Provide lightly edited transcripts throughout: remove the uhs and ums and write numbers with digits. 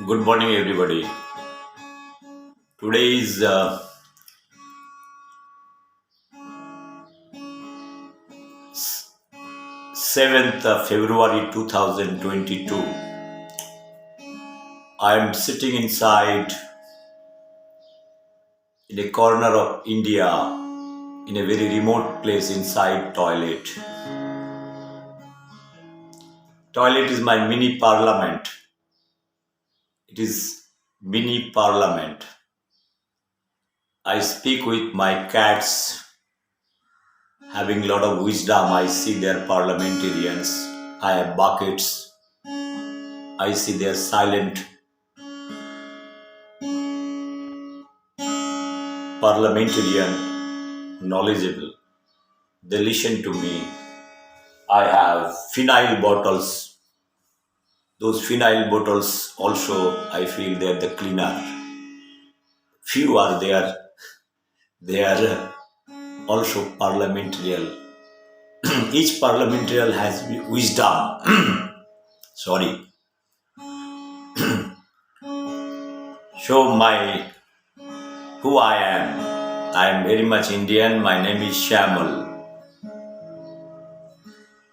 Good morning, everybody. Today is 7th of February 2022. I am sitting inside in a corner of India in a very remote place inside toilet. Toilet is my mini parliament. It is mini parliament. I speak with my cats having a lot of wisdom. I see their parliamentarians. I have buckets. I see their silent parliamentarian, knowledgeable. They listen to me. I have phenyl bottles. Those phenyl bottles also, I feel they're the cleaner. Few are there. They are also parliamentarian. Each parliamentarian has wisdom. Sorry. Show my who I am. I am very much Indian. My name is Shamal.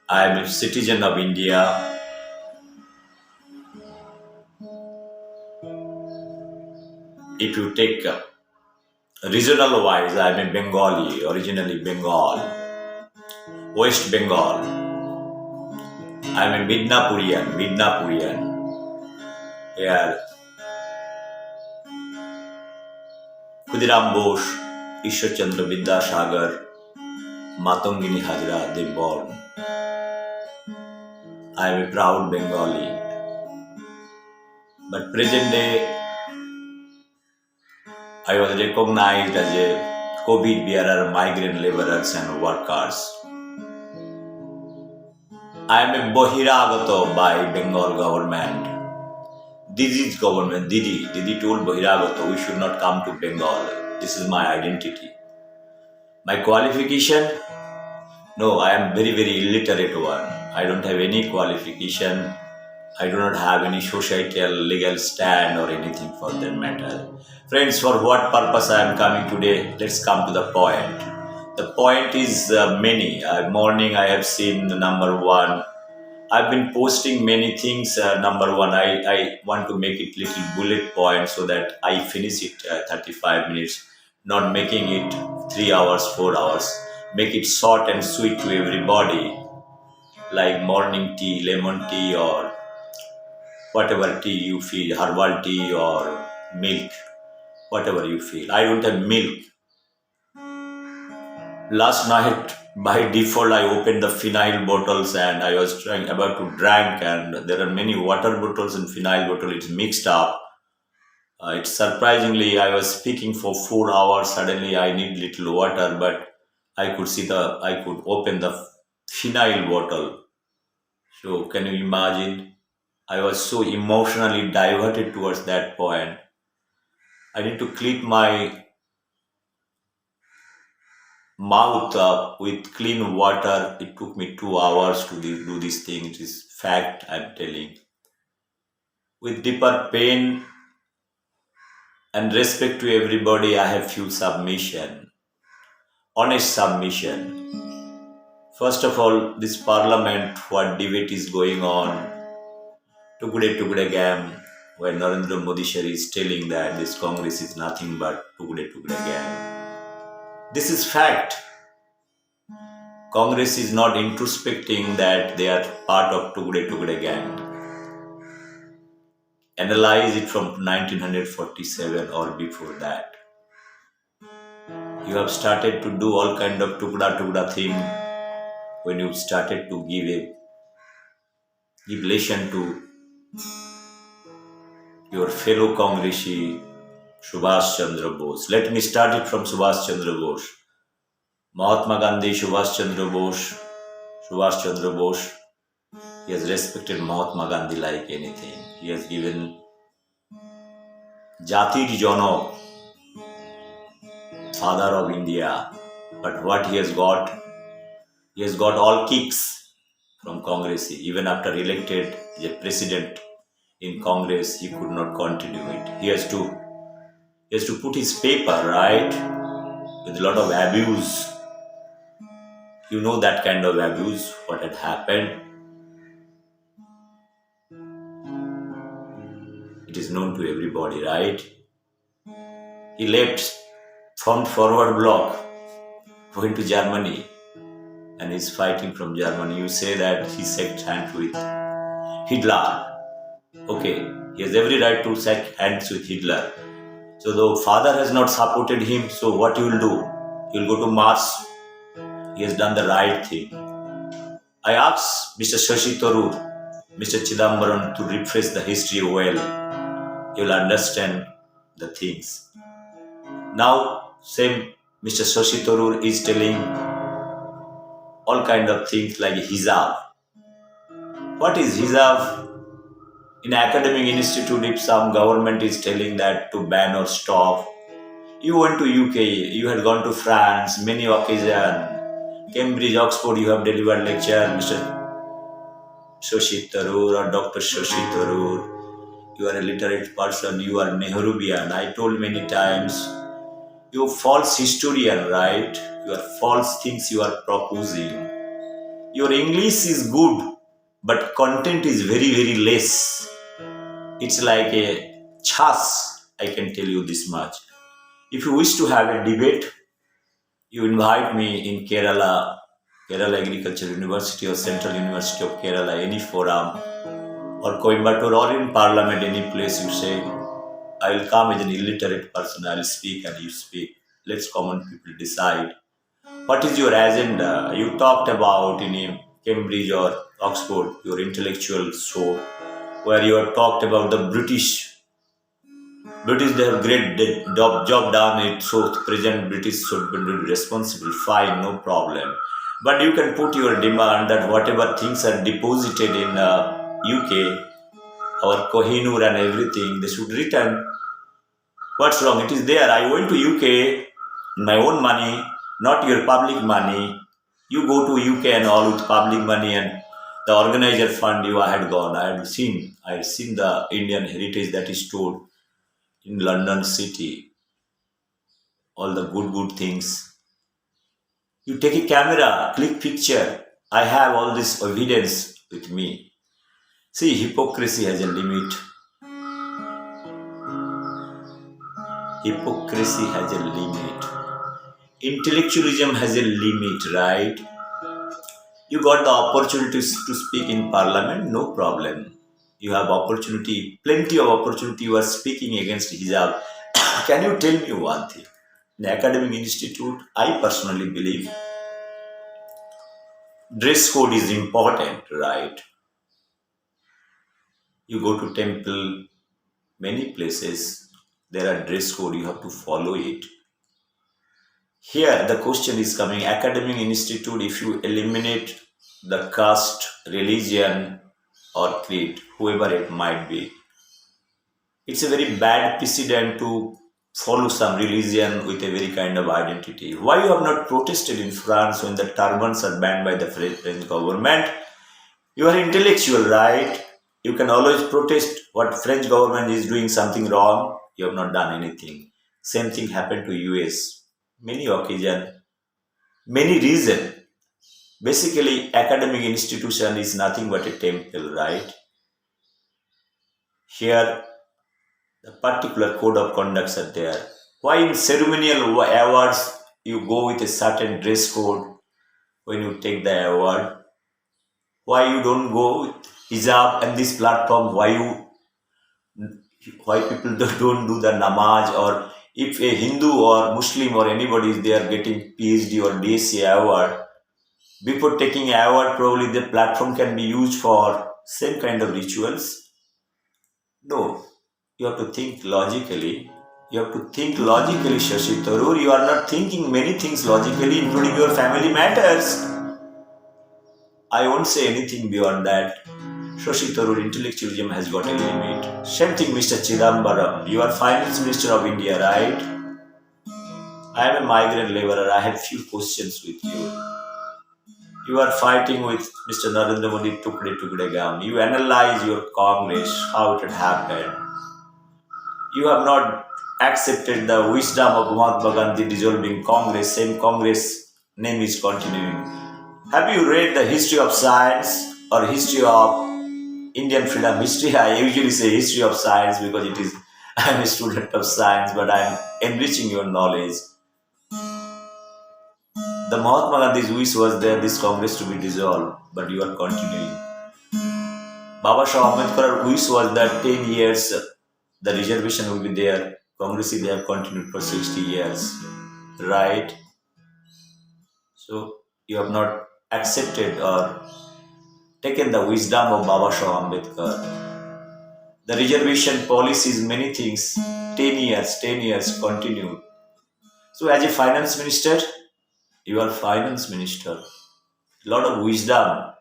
I am a citizen of India. If you take regional wise, I am a Bengali, originally Bengal, West Bengal. I am a Midnapurian. Here, Khudiram Bose, Ishwar Chandra Vidyasagar, Matangini Hajra, they born. I am a proud Bengali. But present day, I was recognized as a COVID bearer, migrant laborers and workers. I am a Bohiragato by Bengal government. Didi's government, Didi told Bohiragato, we should not come to Bengal. This is my identity. My qualification? No, I am very, very illiterate one. I don't have any qualification. I do not have any societal legal stand or anything for that matter. Friends, for what purpose I am coming today? Let's come to the point. The point is many. Morning I have seen the number one. I've been posting many things. Number one, I want to make it little bullet point so that I finish it 35 minutes, not making it 3 hours, 4 hours. Make it short and sweet to everybody, like morning tea, lemon tea, or whatever tea you feel, herbal tea or milk, whatever you feel. I don't have milk. Last night, by default, I opened the phenyl bottles and I was trying about to drink, and there are many water bottles and phenyl bottle. It's mixed up. It's surprisingly, I was speaking for 4 hours. Suddenly, I need little water, but I could open the phenyl bottle. So, can you imagine? I was so emotionally diverted towards that point. I need to clean my mouth up with clean water. It took me 2 hours to do this thing. It is fact, I'm telling. With deeper pain and respect to everybody, I have few submission, honest submission. First of all, this parliament, what debate is going on, Tugde game, where Narendra Modi sir is telling that this Congress is nothing but Tugde game. This is fact. Congress is not introspecting that they are part of Tugde gang. Analyze it from 1947 or before that. You have started to do all kind of Tugda thing when you started to give lesson to your fellow Congressee Subhash Chandra Bose. Let me start it from Subhash Chandra Bose. Mahatma Gandhi, Subhash Chandra Bose, he has respected Mahatma Gandhi like anything. He has given Jatir Janok, father of India. But what he has got all kicks from Congress. Even after elected as a president, in Congress, he could not continue it. He has to put his paper, right, with a lot of abuse. You know that kind of abuse, what had happened. It is known to everybody, right? He left, formed forward bloc, went to Germany, and is fighting from Germany. You say that he shook hands with Hitler. Okay, he has every right to shake hands with Hitler. So the father has not supported him, so what he will do? He will go to Mars. He has done the right thing. I asked Mr. Shashi Tharoor, Mr. Chidambaram to refresh the history well. You will understand the things. Now, same Mr. Shashi Tharoor is telling all kind of things like hijab. What is hijab? In academic institute, if some government is telling that to ban or stop, you went to UK, you had gone to France, many occasions, Cambridge, Oxford, you have delivered lecture, Mr. Shashi Tharoor or Dr. Shashi Tharoor. You are a literate person, you are Nehruvian. I told many times, you false historian, right? Your false things you are proposing. Your English is good, but content is very, very less. It's like a chas, I can tell you this much. If you wish to have a debate, you invite me in Kerala Agriculture University or Central University of Kerala, any forum, or Coimbatore or in Parliament, any place you say, I will come as an illiterate person, I will speak and you speak. Let's common people decide. What is your agenda? You talked about in Cambridge or Oxford, your intellectual show, where you have talked about the British, they have great job done it, so present British should be responsible, fine, no problem. But you can put your demand that whatever things are deposited in UK, our Kohinoor and everything, they should return. What's wrong? It is there. I went to UK, my own money, not your public money. You go to UK and all with public money and the organizer fund you had gone. I had seen the Indian heritage that is stored in London City, all the good things. You take a camera, click picture. I have all this evidence with me. See, hypocrisy has a limit. Hypocrisy has a limit. Intellectualism has a limit, right? You got the opportunities to speak in parliament, no problem. You have opportunity, plenty of opportunity. You are speaking against hijab. Can you tell me one thing? In academic institute, I personally believe dress code is important, right? You go to temple, many places, there are dress code, you have to follow it. Here, the question is coming, academic institute, if you eliminate the caste, religion, or creed, whoever it might be, it's a very bad precedent to follow some religion with a very kind of identity. Why you have not protested in France when the turbans are banned by the French government? You are intellectual, right? You can always protest what French government is doing something wrong. You have not done anything. Same thing happened to US. Many occasion, many reason. Basically, academic institution is nothing but a temple, right? Here, the particular code of conducts are there. Why in ceremonial awards you go with a certain dress code when you take the award? Why you don't go with hijab and this platform? Why people don't do the namaz, or if a Hindu or Muslim or anybody is there getting PhD or DSc award, before taking award probably the platform can be used for same kind of rituals. No, you have to think logically. You have to think logically, Shashi Tharoor. You are not thinking many things logically, including your family matters. I won't say anything beyond that. Shashi Tharoor, intellectualism has got a limit. Same thing, Mr. Chidambaram. You are Finance Minister of India, right? I am a migrant laborer. I have few questions with you. You are fighting with Mr. Narendra Modi tukde gam. You analyze your Congress, how it had happened. You have not accepted the wisdom of Mahatma Gandhi dissolving Congress. Same Congress name is continuing. Have you read the history of science or history of Indian freedom history? I usually say history of science because it is I'm a student of science, but I'm enriching your knowledge. The Mahatma Gandhi's wish was there this Congress to be dissolved, but you are continuing. Baba Shah Ambedkar wish was that 10 years the reservation will be there. Congress they have continued for 60 years, right? So you have not accepted or taken the wisdom of Baba Shah Ambedkar. The reservation policies, many things, 10 years continued. So as a finance minister, you are finance minister. Lot of wisdom.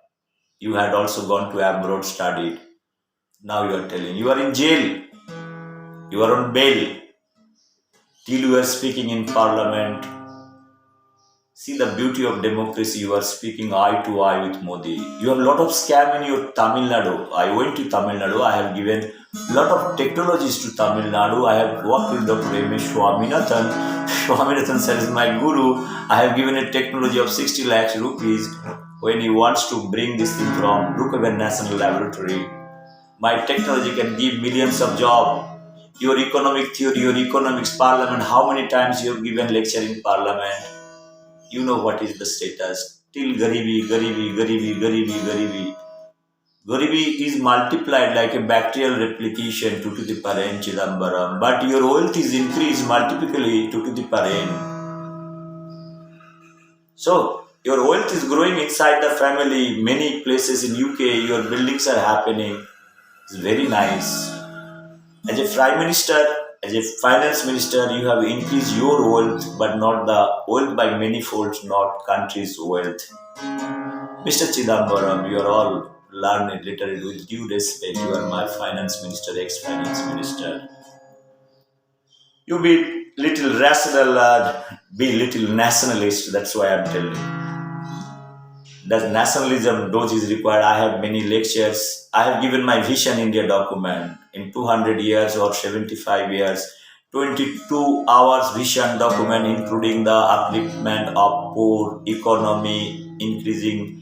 You had also gone to abroad, studied. Now you are telling. You are in jail. You are on bail. Till you are speaking in parliament. See the beauty of democracy. You are speaking eye to eye with Modi. You have a lot of scam in your Tamil Nadu. I went to Tamil Nadu. I have given lot of technologies to Tamil Nadu. I have worked with Dr. M. Swaminathan. Swaminathan sir is my guru. I have given a technology of 60 lakhs rupees when he wants to bring this thing from Brookhaven National Laboratory. My technology can give millions of jobs. Your economic theory, your economics parliament, how many times you have given lecture in parliament? You know what is the status. Till garibi, garibi, garibi, garibi, garibi. Garibi is multiplied like a bacterial replication 2 to the power n Chidambaram. But your wealth is increased multiplically 2 to the power n. So, your wealth is growing inside the family. Many places in UK, your buildings are happening. It's very nice. As a prime minister, as a finance minister, you have increased your wealth, but not the wealth by many folds, not country's wealth. Mr. Chidambaram, you are all learned, literate, with due respect. You are my finance minister, ex-finance minister. You be little rational, be little nationalist. That's why I'm telling you. That nationalism dose is required. I have many lectures. I have given my Vision India document in 200 years or 75 years. 22 hours vision document including the upliftment of poor, economy, increasing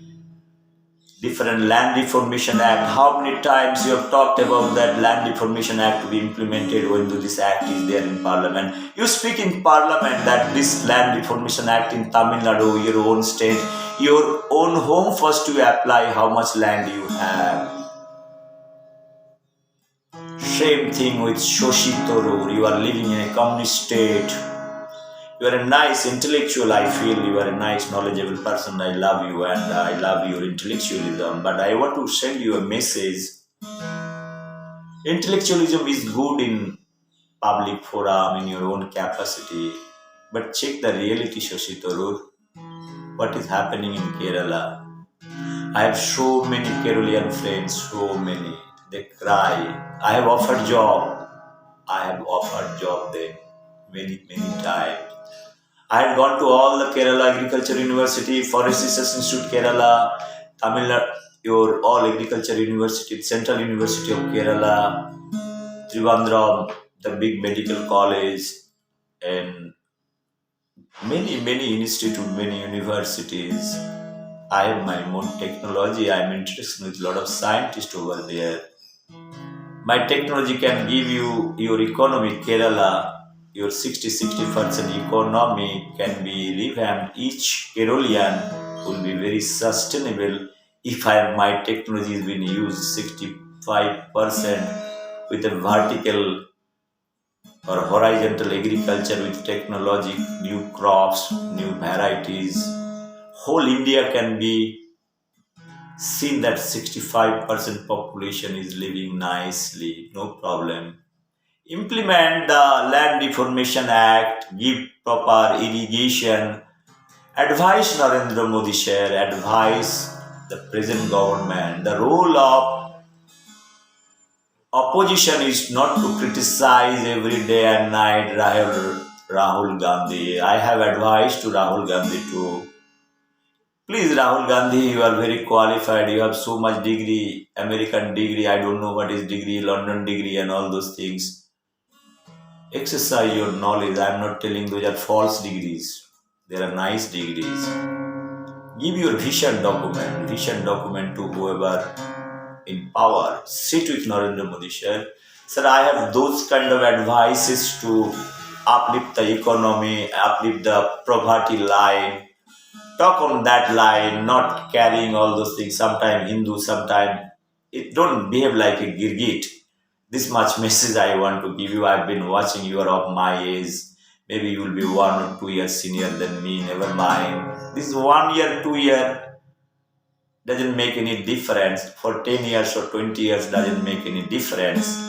different land reformation act. How many times you have talked about that land reformation act to be implemented when this act is there in parliament? You speak in parliament that this land reformation act in Tamil Nadu, your own state, your own home first to apply how much land you have. Same thing with Shoshi Tharoor. You are living in a communist state. You are a nice intellectual, I feel. You are a nice, knowledgeable person. I love you and I love your intellectualism. But I want to send you a message. Intellectualism is good in public forum, in your own capacity. But check the reality, Shashi Tharoor. What is happening in Kerala? I have so many Keralian friends, so many. They cry. I have offered job. I have offered job them many, many times. I had gone to all the Kerala Agriculture University, Forest Research Institute Kerala, Tamil Nadu, your all agriculture university, Central University of Kerala, Trivandrum, the big medical college, and many, many institutes, many universities. I have my own technology. I am interested with a lot of scientists over there. My technology can give you your economy, Kerala, your 60% economy can be revamped. Each Keralian will be very sustainable if my technology is being used 65% with a vertical or horizontal agriculture with technology, new crops, new varieties. Whole India can be seen that 65% population is living nicely, no problem. Implement the Land Reformation Act, give proper irrigation, advise Narendra Modi share, advise the present government. The role of opposition is not to criticize every day and night Rahul Gandhi. I have advised to Rahul Gandhi to Please, Rahul Gandhi, you are very qualified. You have so much degree, American degree. I don't know what is degree, London degree, and all those things. Exercise your knowledge. I am not telling those are false degrees. They are nice degrees. Give your vision document to whoever in power. Sit with Narendra Modi, sir. Sir, I have those kind of advices to uplift the economy, uplift the poverty line, talk on that line, not carrying all those things. Sometimes Hindu, sometimes it don't behave like a girgit. This much message I want to give you. I've been watching. You are of my age. Maybe you will be 1 or 2 years senior than me. Never mind. This 1 year, 2 year doesn't make any difference. For 10 years or 20 years doesn't make any difference.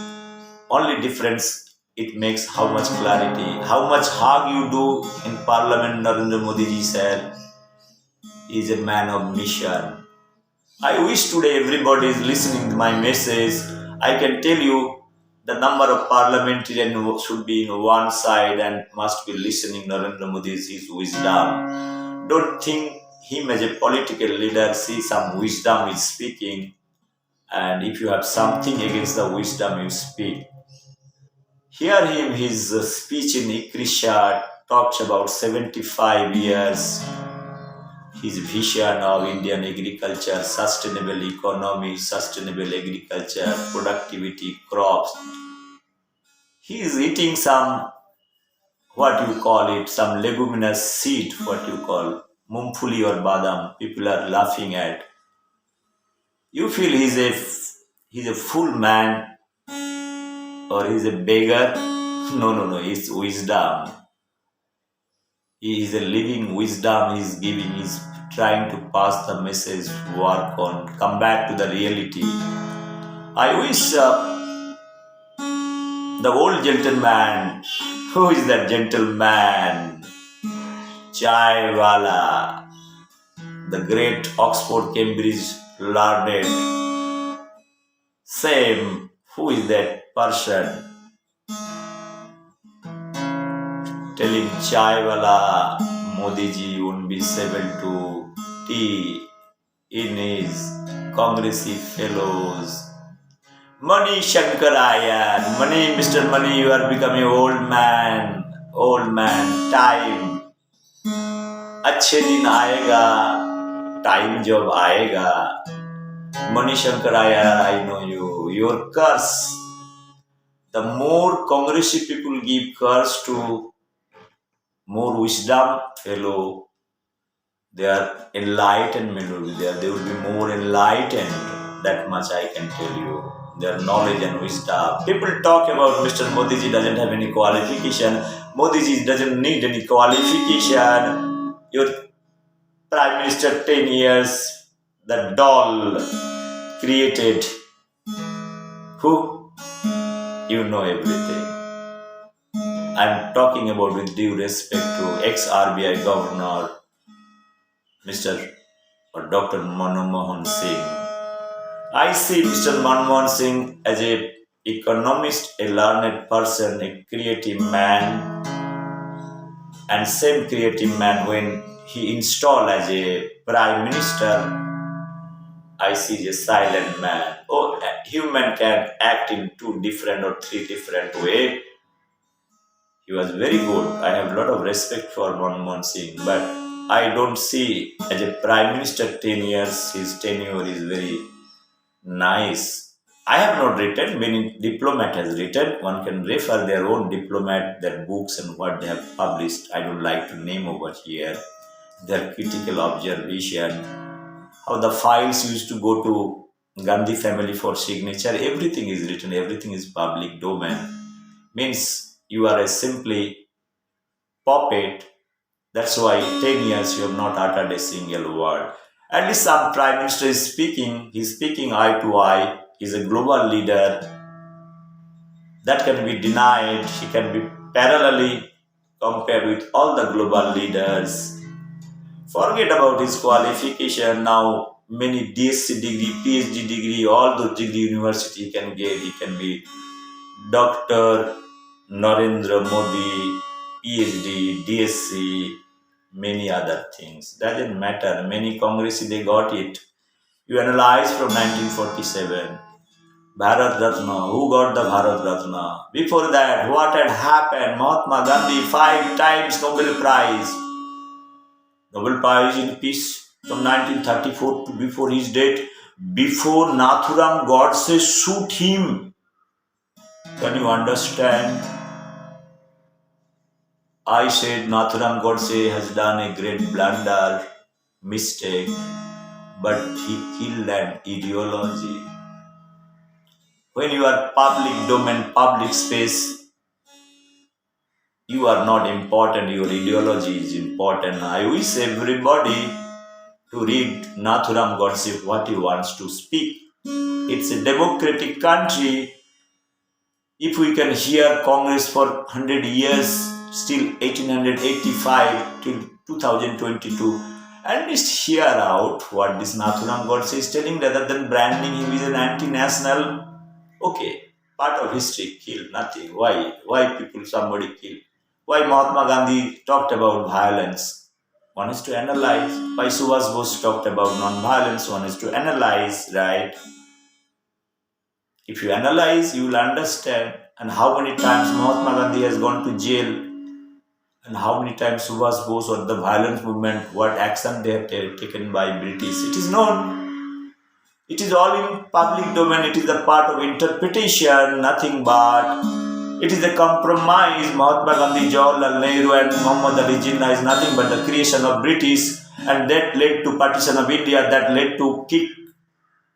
Only difference it makes how much clarity, how much hug you do in Parliament. Narendra Modi ji said is a man of mission. I wish today everybody is listening to my message. I can tell you the number of parliamentarians should be in one side and must be listening Narendra Modi's his wisdom. Don't think him as a political leader. See some wisdom is speaking, and if you have something against the wisdom, you speak. Hear him. His speech in Ikrisha talks about 75 years his vision of Indian agriculture, sustainable economy, sustainable agriculture, productivity, crops. He is eating some, what you call it, some leguminous seed, what you call mumfuli or badam. People are laughing at. You feel he's a full man or he's a beggar? No, no, no. It's wisdom. He is a living wisdom. He's giving. He's trying to pass the message. Work on. Come back to the reality. I wish the old gentleman, who is that gentleman? Chai Wala, the great Oxford Cambridge learned. Same, who is that person? Telling Chai Wala, Modi ji won't be able to tea in his congressive fellows. Money Shankarayan, money, Mr. Money, you are becoming old man, time. अच्छे दिन आएगा, time जब आएगा. Money Shankarayan, I know you. Your curse. The more congressive people give curse to more wisdom, fellow, they are enlightenment will be there. They will be more enlightened. That much I can tell you. Their knowledge and wisdom. People talk about Mr. Modi ji doesn't have any qualification. Modi ji doesn't need any qualification. Your Prime Minister 10 years, the doll created. Who? You know everything. I'm talking about with due respect to ex-RBI Governor, Mr. or Dr. Manmohan Singh. I see Mr. Manmohan Singh as a economist, a learned person, a creative man, and same creative man when he installed as a prime minister, I see a silent man. Oh, a human can act in 2 different or 3 different ways. He was very good. I have a lot of respect for Manmohan Singh, but I don't see as a prime minister 10 years, his tenure is very nice. I have not written, many diplomat has written. One can refer their own diplomat, their books and what they have published. I don't like to name over here. Their critical observation, how the files used to go to Gandhi family for signature. Everything is written, everything is public domain. Means you are a simply puppet. That's why 10 years you have not uttered a single word. At least some prime minister is speaking, he's speaking eye to eye, he's a global leader. That can be denied, he can be parallelly compared with all the global leaders. Forget about his qualification now, many DSc degree, PhD degree, all those degree university he can get. He can be Dr. Narendra Modi, PhD, DSc, many other things. Doesn't matter. Many Congress they got it. You analyze from 1947. Bharat Ratna. Who got the Bharat Ratna? Before that, what had happened? Mahatma Gandhi, 5 times Nobel Prize. Nobel Prize in Peace from 1934 to before his death. Before Nathuram Godse shoot him. Can you understand? I said Nathuram Godse has done a great blunder, mistake, but he killed an ideology. When you are public domain, public space, you are not important, your ideology is important. I wish everybody to read Nathuram Godse what he wants to speak. It's a democratic country. If we can hear Congress for 100 years, still 1885 till 2022, at least hear out what this Nathuram Godse is telling rather than branding him as an anti-national. Okay, part of history, kill, nothing. Why? Why people, somebody kill? Why Mahatma Gandhi talked about violence? One is to analyze. Why Subhash Bose talked about non-violence? One is to analyze, right? If you analyze, you will understand. And how many times Mahatma Gandhi has gone to jail, and how many times Subhash Bose or the violence movement, what action they have taken by British. It is known. It is all in public domain. It is a part of interpretation, nothing but. It is a compromise. Mahatma Gandhi, Jawaharlal Nehru and Muhammad Ali Jinnah is nothing but the creation of British, and that led to partition of India, that led to kick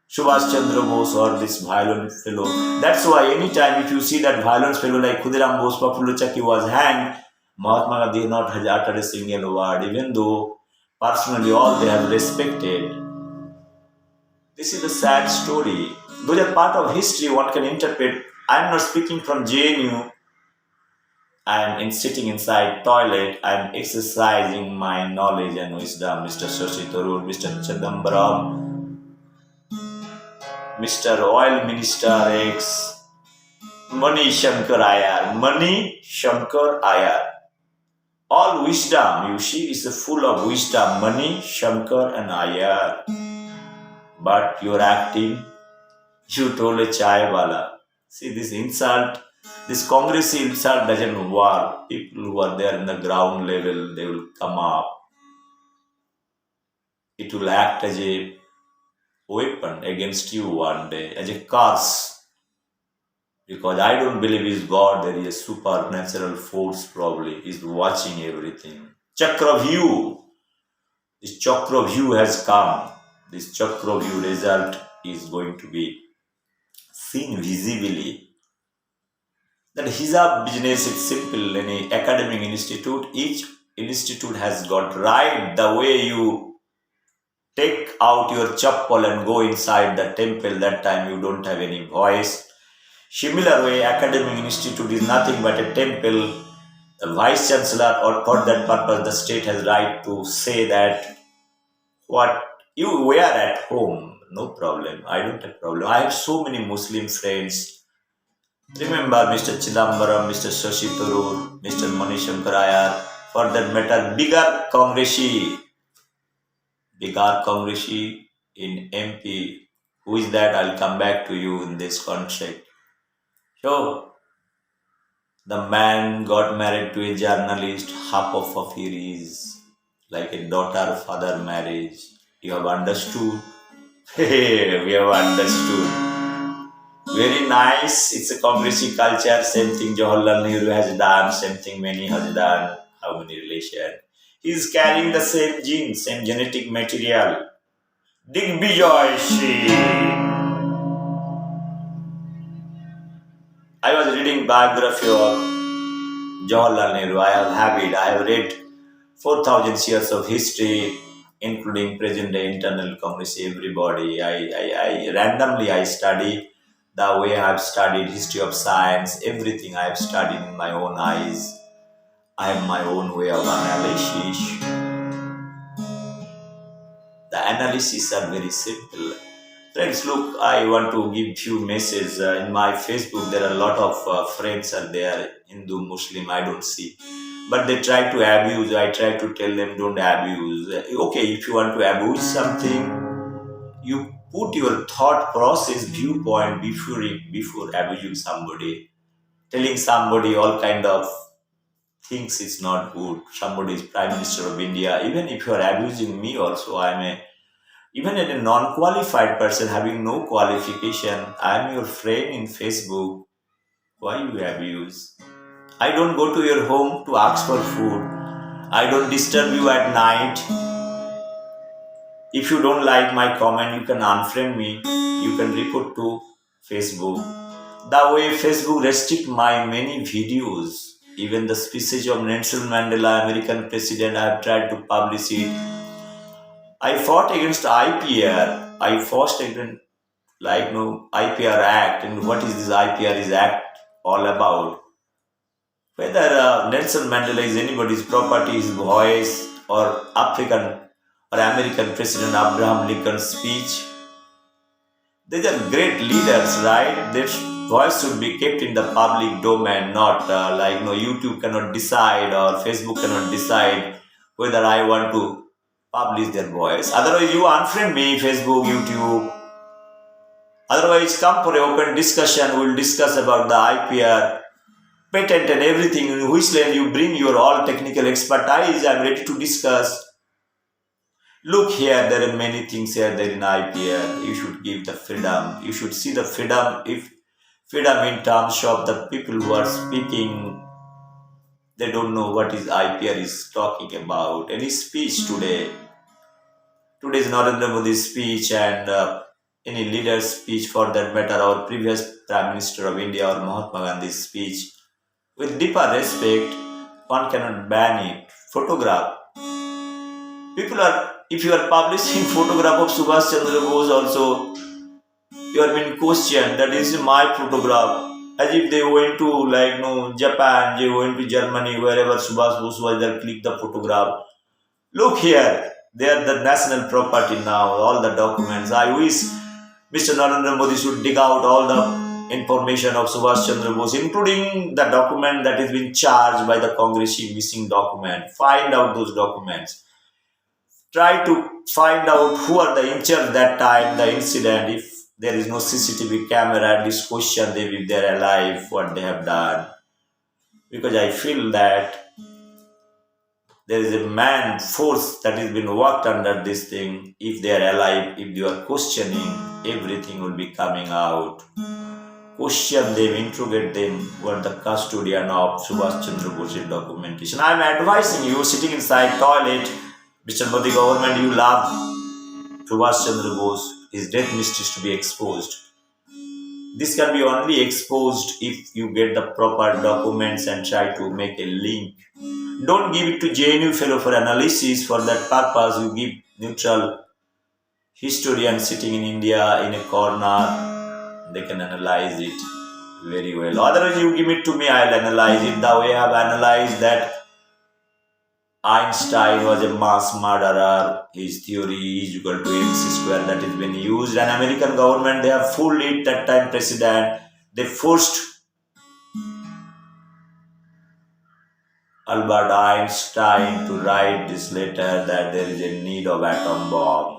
Subhash Chandra Bose or this violent fellow. That's why anytime if you see that violent fellow like Khudiram Bose, Prafullo Chakki was hanged, Mahatma Gandhi not has uttered a single word, even though personally all they have respected. This is a sad story. Those are part of history one can interpret. I am not speaking from JNU. I am sitting inside toilet. I am exercising my knowledge and wisdom. Mr. Shashi Tharoor, Mr. Chidambaram, Mr. Oil Minister X, Mani Shankar Ayar, Mani Shankar Ayar. All wisdom, you see, is full of wisdom. Mani, Shankar and Ayar. But you're acting, you told a chai wala. See, this insult, this Congress insult doesn't work. People who are there in the ground level, they will come up. It will act as a weapon against you one day, as a curse. Because I don't believe is God, there is a supernatural force probably is watching everything. Chakravyu. This Chakravyu has come. This Chakravyu result is going to be seen visibly. That hijab business is simple. Any academic institute, each institute has got right the way you take out your chappal and go inside the temple. That time you don't have any voice. Similar way, academic institute is nothing but a temple. The vice chancellor, or for that purpose, the state has right to say that what you wear at home, no problem. I don't have problem. I have so many Muslim friends. Remember Mr. Chidambaram, Mr. Shashi Tharoor, Mr. Mani Shankar Ayar, for that matter, bigger Congresi in MP. Who is that? I'll come back to you in this context. So, the man got married to a journalist, half of it is like a daughter-father marriage. You have understood? Hey, we have understood. Very nice. It's a Congresi culture. Same thing Jawaharlal Nehru has done. Same thing many has done. How many relation? He is carrying the same genes, same genetic material. Digbijoy Shi. I was reading biography of Jawaharlal Nehru. I have read 4,000 years of history, including present day internal Congress, everybody. I randomly I study the way I have studied history of science, everything I have studied in my own eyes. I have my own way of analysis. The analysis are very simple. Friends, look, I want to give few messages. In my Facebook, there are a lot of friends are there, Hindu, Muslim, I don't see. but they try to abuse. I try to tell them don't abuse. Okay, if you want to abuse something, you put your thought process viewpoint before abusing somebody, telling somebody all kind of things is not good. Somebody is Prime Minister of India. Even if you are abusing me, also even a non-qualified person having no qualification. I am your friend in Facebook. Why you abuse? I don't go to your home to ask for food. I don't disturb you at night. If you don't like my comment, you can unfriend me. You can report to Facebook. The way Facebook restrict my many videos, even the speeches of Nelson Mandela, American president, I have tried to publish it. I fought against IPR. I fought against IPR Act, and what is this IPR is Act all about? Whether Nelson Mandela is anybody's property, his voice, or African or American President Abraham Lincoln's speech, these are great leaders, right? Their voice should be kept in the public domain, not YouTube cannot decide or Facebook cannot decide whether I want to publish their voice. Otherwise, you unfriend me, Facebook, YouTube. Otherwise, come for an open discussion. We'll discuss about the IPR, patent, and everything. In which land you bring your all technical expertise. I'm ready to discuss. Look here, there are many things here there in IPL. You should give the freedom. You should see the freedom. If freedom in terms of the people who are speaking, they don't know what is IPL is talking about. Any speech today's Narendra Modi's speech and any leader's speech for that matter, our previous Prime Minister of India or Mahatma Gandhi's speech, with deeper respect, one cannot ban it. Photograph. People are, if you are publishing photograph of Subhash Chandra Bose also, you are being questioned that is my photograph. As if they went to Japan, they went to Germany, wherever Subhash Bose was there, click the photograph. Look here, they are the national property now, all the documents. I wish Mr. Narendra Modi should dig out all the information of Subhash Chandra Bose, including the document that is being charged by the Congress missing document. Find out those documents. Try to find out who are the in charge that time, the incident. If there is no CCTV camera, at least question them if they are alive, what they have done. Because I feel that there is a man force that has been worked under this thing. If they are alive, if you are questioning, everything will be coming out. Question them, interrogate them, what the custodian of Subhash Chandra Bose's documentation. I am advising you, sitting inside toilet, Mr. Modi government, you love Subhash Chandra Bose, his death mysteries to be exposed. This can be only exposed if you get the proper documents and try to make a link. Don't give it to JNU fellow for analysis. For that purpose, you give neutral historian sitting in India in a corner. They can analyze it very well. Otherwise, you give it to me, I'll analyze it. The way I've analyzed that Einstein was a mass murderer. His theory is equal to MC square that has been used. And American government, they have fooled it that time president. They forced Albert Einstein to write this letter that there is a need of atom bomb.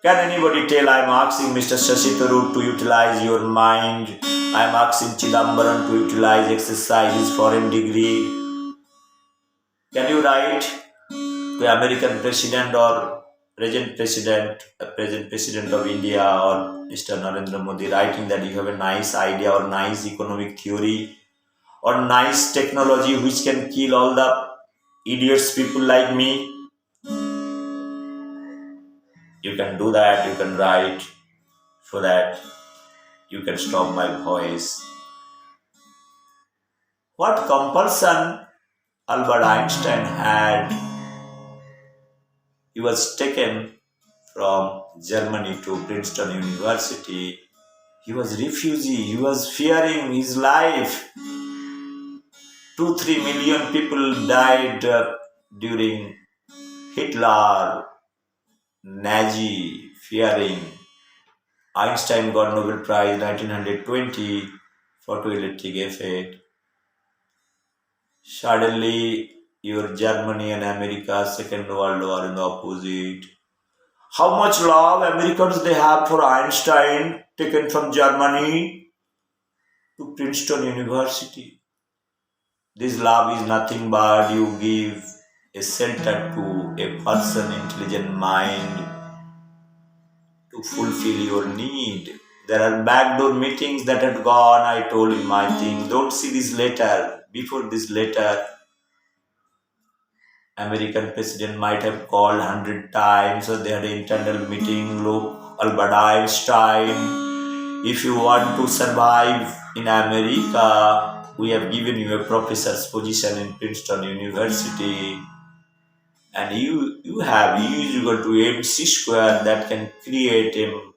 Can anybody tell? I'm asking Mr. Shashi Tharoor to utilize your mind. I'm asking Chidambaram to utilize exercise his foreign degree. Can you write to American president or present president of India or Mr. Narendra Modi, writing that you have a nice idea or nice economic theory or nice technology which can kill all the idiots people like me? You can do that, you can write so that you can stop my voice. What compulsion Albert Einstein had? He was taken from Germany to Princeton University. He was refugee. He was fearing his life. 2-3 million people died during Hitler, Nazi, fearing. Einstein got Nobel Prize 1920 photoelectric effect. Suddenly, your Germany and America, Second World War in the opposite. How much love Americans they have for Einstein, taken from Germany to Princeton University. This love is nothing but you give a shelter to a person, intelligent mind to fulfill your need. There are backdoor meetings that had gone. I told in my thing, don't see this letter. Before this letter, American president might have called 100 times, or they had an internal meeting. Look, Albert Einstein, if you want to survive in America, we have given you a professor's position in Princeton University, and you have U is equal to mc square that can create an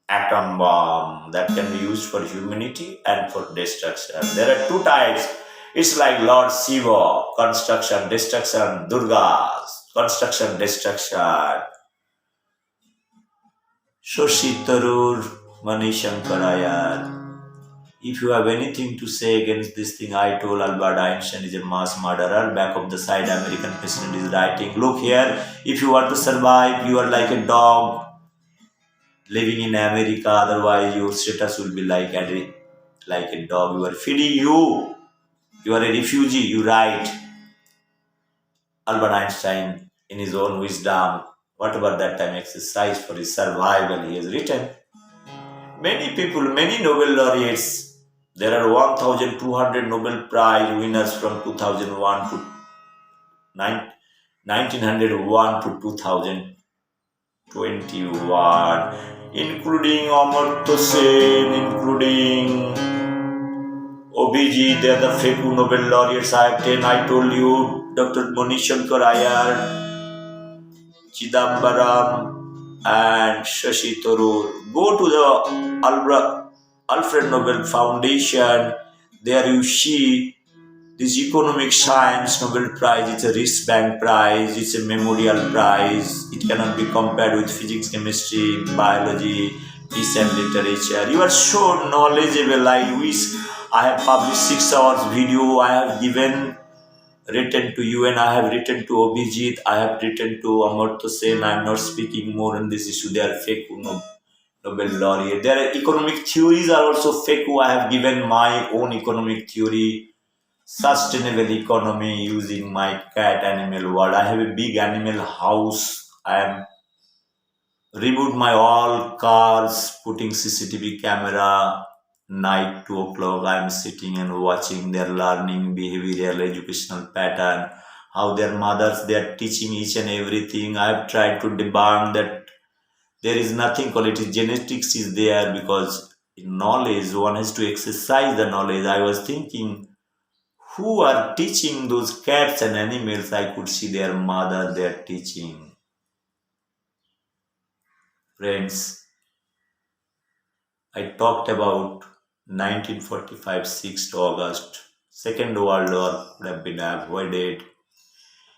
atom bomb that can be used for humanity and for destruction. There are two types. It's like Lord Shiva, construction, destruction, Durgas, construction, destruction. Shashi Tharoor, Mani Shankarayar. If you have anything to say against this thing, I told Albert Einstein is a mass murderer. Back of the side, American president is writing, look here, if you want to survive, you are like a dog living in America, otherwise your status will be like a dog. You are feeding you. You are a refugee, you write. Albert Einstein, in his own wisdom, whatever that time exercise for his survival, he has written. Many people, many Nobel laureates, there are 1,200 Nobel Prize winners from 2001 to 1901 to 2021, including Amartya Sen, including OBG, they are the fake Nobel laureates. I have 10. I told you, Dr. Mani Shankarayar, Chidambaram, and Shashi Tharoor. Go to the Alfred Nobel Foundation. There you see this economic science Nobel Prize. It's a wristband prize. It's a memorial prize. It cannot be compared with physics, chemistry, biology, peace and literature. You are so knowledgeable. I wish I have published 6 hours video. I have written to you, and I have written to Abhijit. I have written to Amartya Sen. I am not speaking more on this issue. They are fake Nobel laureate. Their economic theories are also fake. I have given my own economic theory, sustainable economy, using my cat animal world. I have a big animal house. I am removed my all cars, putting CCTV camera. Night 2 o'clock, I am sitting and watching their learning, behavioral, educational pattern, how their mothers they are teaching each and everything. I have tried to debunk that there is nothing called it is genetics is there, because in knowledge one has to exercise the knowledge. I was thinking, who are teaching those cats and animals? I could see their mother they are teaching. Friends, I talked about 1945 6th August. Second World War could have been avoided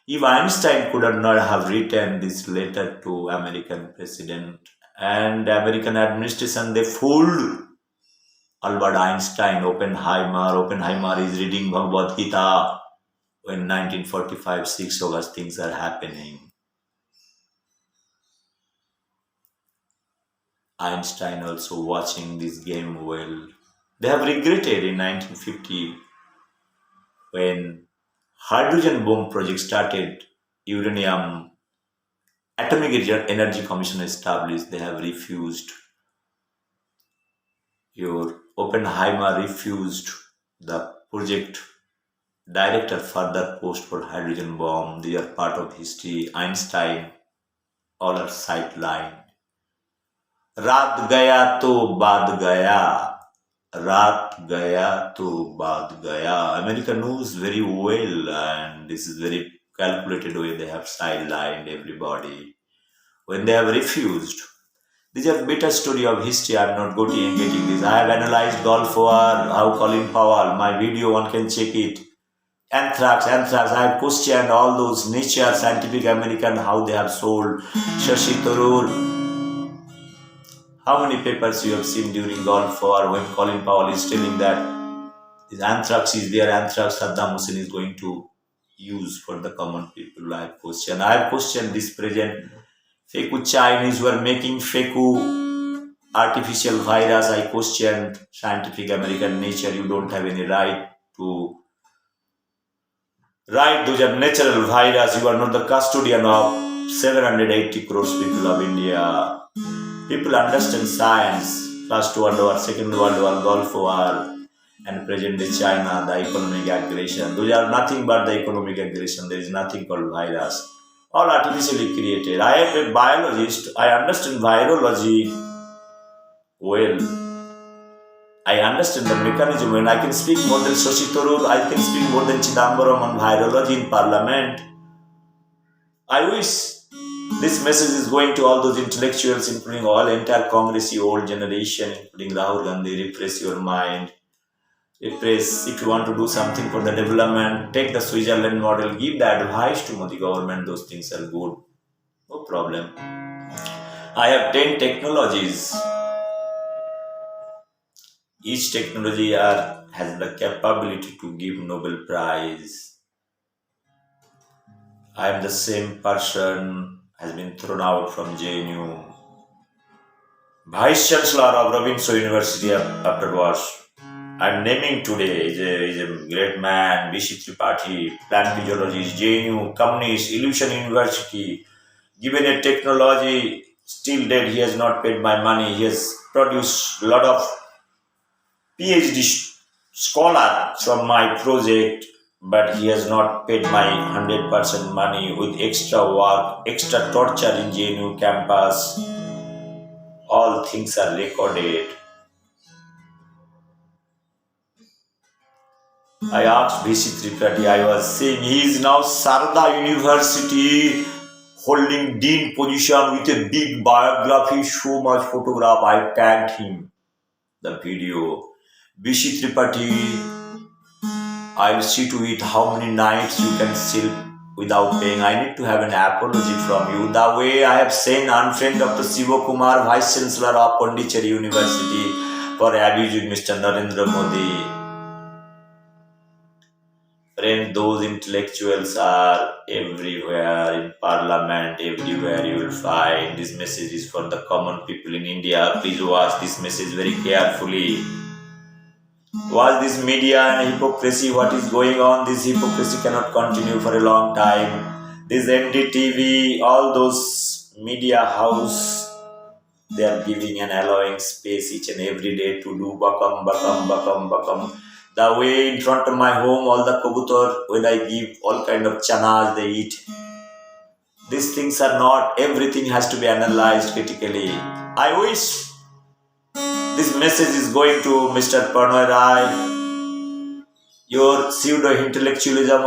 if Einstein could not have written this letter to American president and American administration. They fooled Albert Einstein. Oppenheimer is reading Bhagavad Gita when 1945 6th August things are happening. Einstein also watching this game well. They have regretted in 1950 when hydrogen bomb project started, uranium atomic energy commission established. They have refused. Your Oppenheimer refused the project director further post for hydrogen bomb. They are part of history. Einstein, all are sidelined. रात गया तो बाद गया. Raat gaya to baad gaya. America knows very well, and this is very calculated way. They have sidelined everybody when they have refused. These are bitter story of history. I am not getting this. I have analyzed Gulf War, how Colin Powell. My video one can check it. Anthrax. I have questioned all those Nature, Scientific American, how they have sold. Shashi Tharoor. How many papers you have seen during Gulf War when Colin Powell is telling that This anthrax is there. Anthrax Saddam Hussein is going to use for the common people. I have questioned this present. Fake Chinese were making fake artificial virus. I question scientific American nature. You don't have any to right. Those are natural virus. You are not the custodian of 780 crores people of India. People understand science. First World War, Second World War, Gulf War, and present day China, the economic aggression. Those are nothing but the economic aggression. There is nothing called virus. All artificially created. I am a biologist. I understand virology well. I understand the mechanism when I can speak more than Shashi Tharoor, I can speak more than Chidambaram on virology in parliament. I wish this message is going to all those intellectuals, including all entire Congressy old generation, including Rahul Gandhi. Repress your mind. Repress. If you want to do something for the development, take the Switzerland model. Give the advice to Modi government. Those things are good. No problem. I have 10 technologies. Each technology has the capability to give Nobel Prize. I am the same person has been thrown out from JNU. Vice Chancellor of Robinson University afterwards. I am naming today is a great man, B.C. Tripathi, plant physiologist, JNU, communist, Illusion University. Given a technology, still dead, he has not paid my money. He has produced a lot of PhD scholar from my project, but he has not paid my 100% money with extra work, extra torture in JNU campus. All things are recorded. I asked VC Tripathi, I was saying he is now Sarda University holding dean position with a big biography, so much photograph. I tagged him, the video. VC Tripathi, I'll see to it how many nights you can sleep without paying. I need to have an apology from you. The way I have sent unfriend Dr. Siva Kumar, Vice Chancellor of Pondicherry University, for abusing Mr. Narendra Modi. Friend, those intellectuals are everywhere in parliament, everywhere you will find. This message is for the common people in India. Please watch this message very carefully. Watch this media and hypocrisy, what is going on. This hypocrisy cannot continue for a long time. This NDTV, all those media house, they are giving and allowing space each and every day to do bakam. The way in front of my home, all the kabutar, when I give all kind of chanas, they eat. These things are not, everything has to be analyzed critically. I wish this message is going to Mr. Pranay Rai. Your pseudo-intellectualism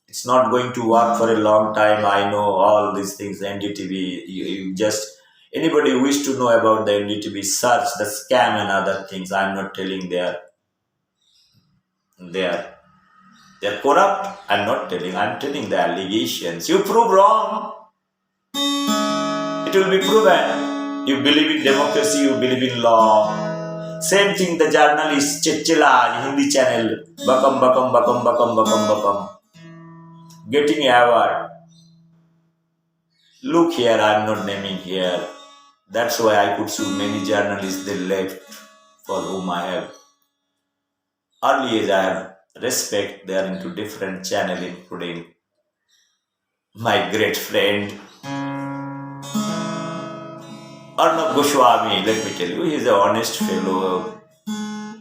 it's not going to work for a long time. I know all these things, NDTV. You just, anybody who wish to know about the NDTV, search the scam and other things. I'm not telling they're corrupt. I'm not telling. I'm telling the allegations. You prove wrong, it will be proven. You believe in democracy, you believe in law. Same thing the journalist Chechela Hindi channel. Bakam. Getting award. Look here, I'm not naming here. That's why I could sue many journalists they left, for whom I have early age I have respect. They are into different channel, including my great friend Arnab Goswami. Let me tell you, he is an honest fellow.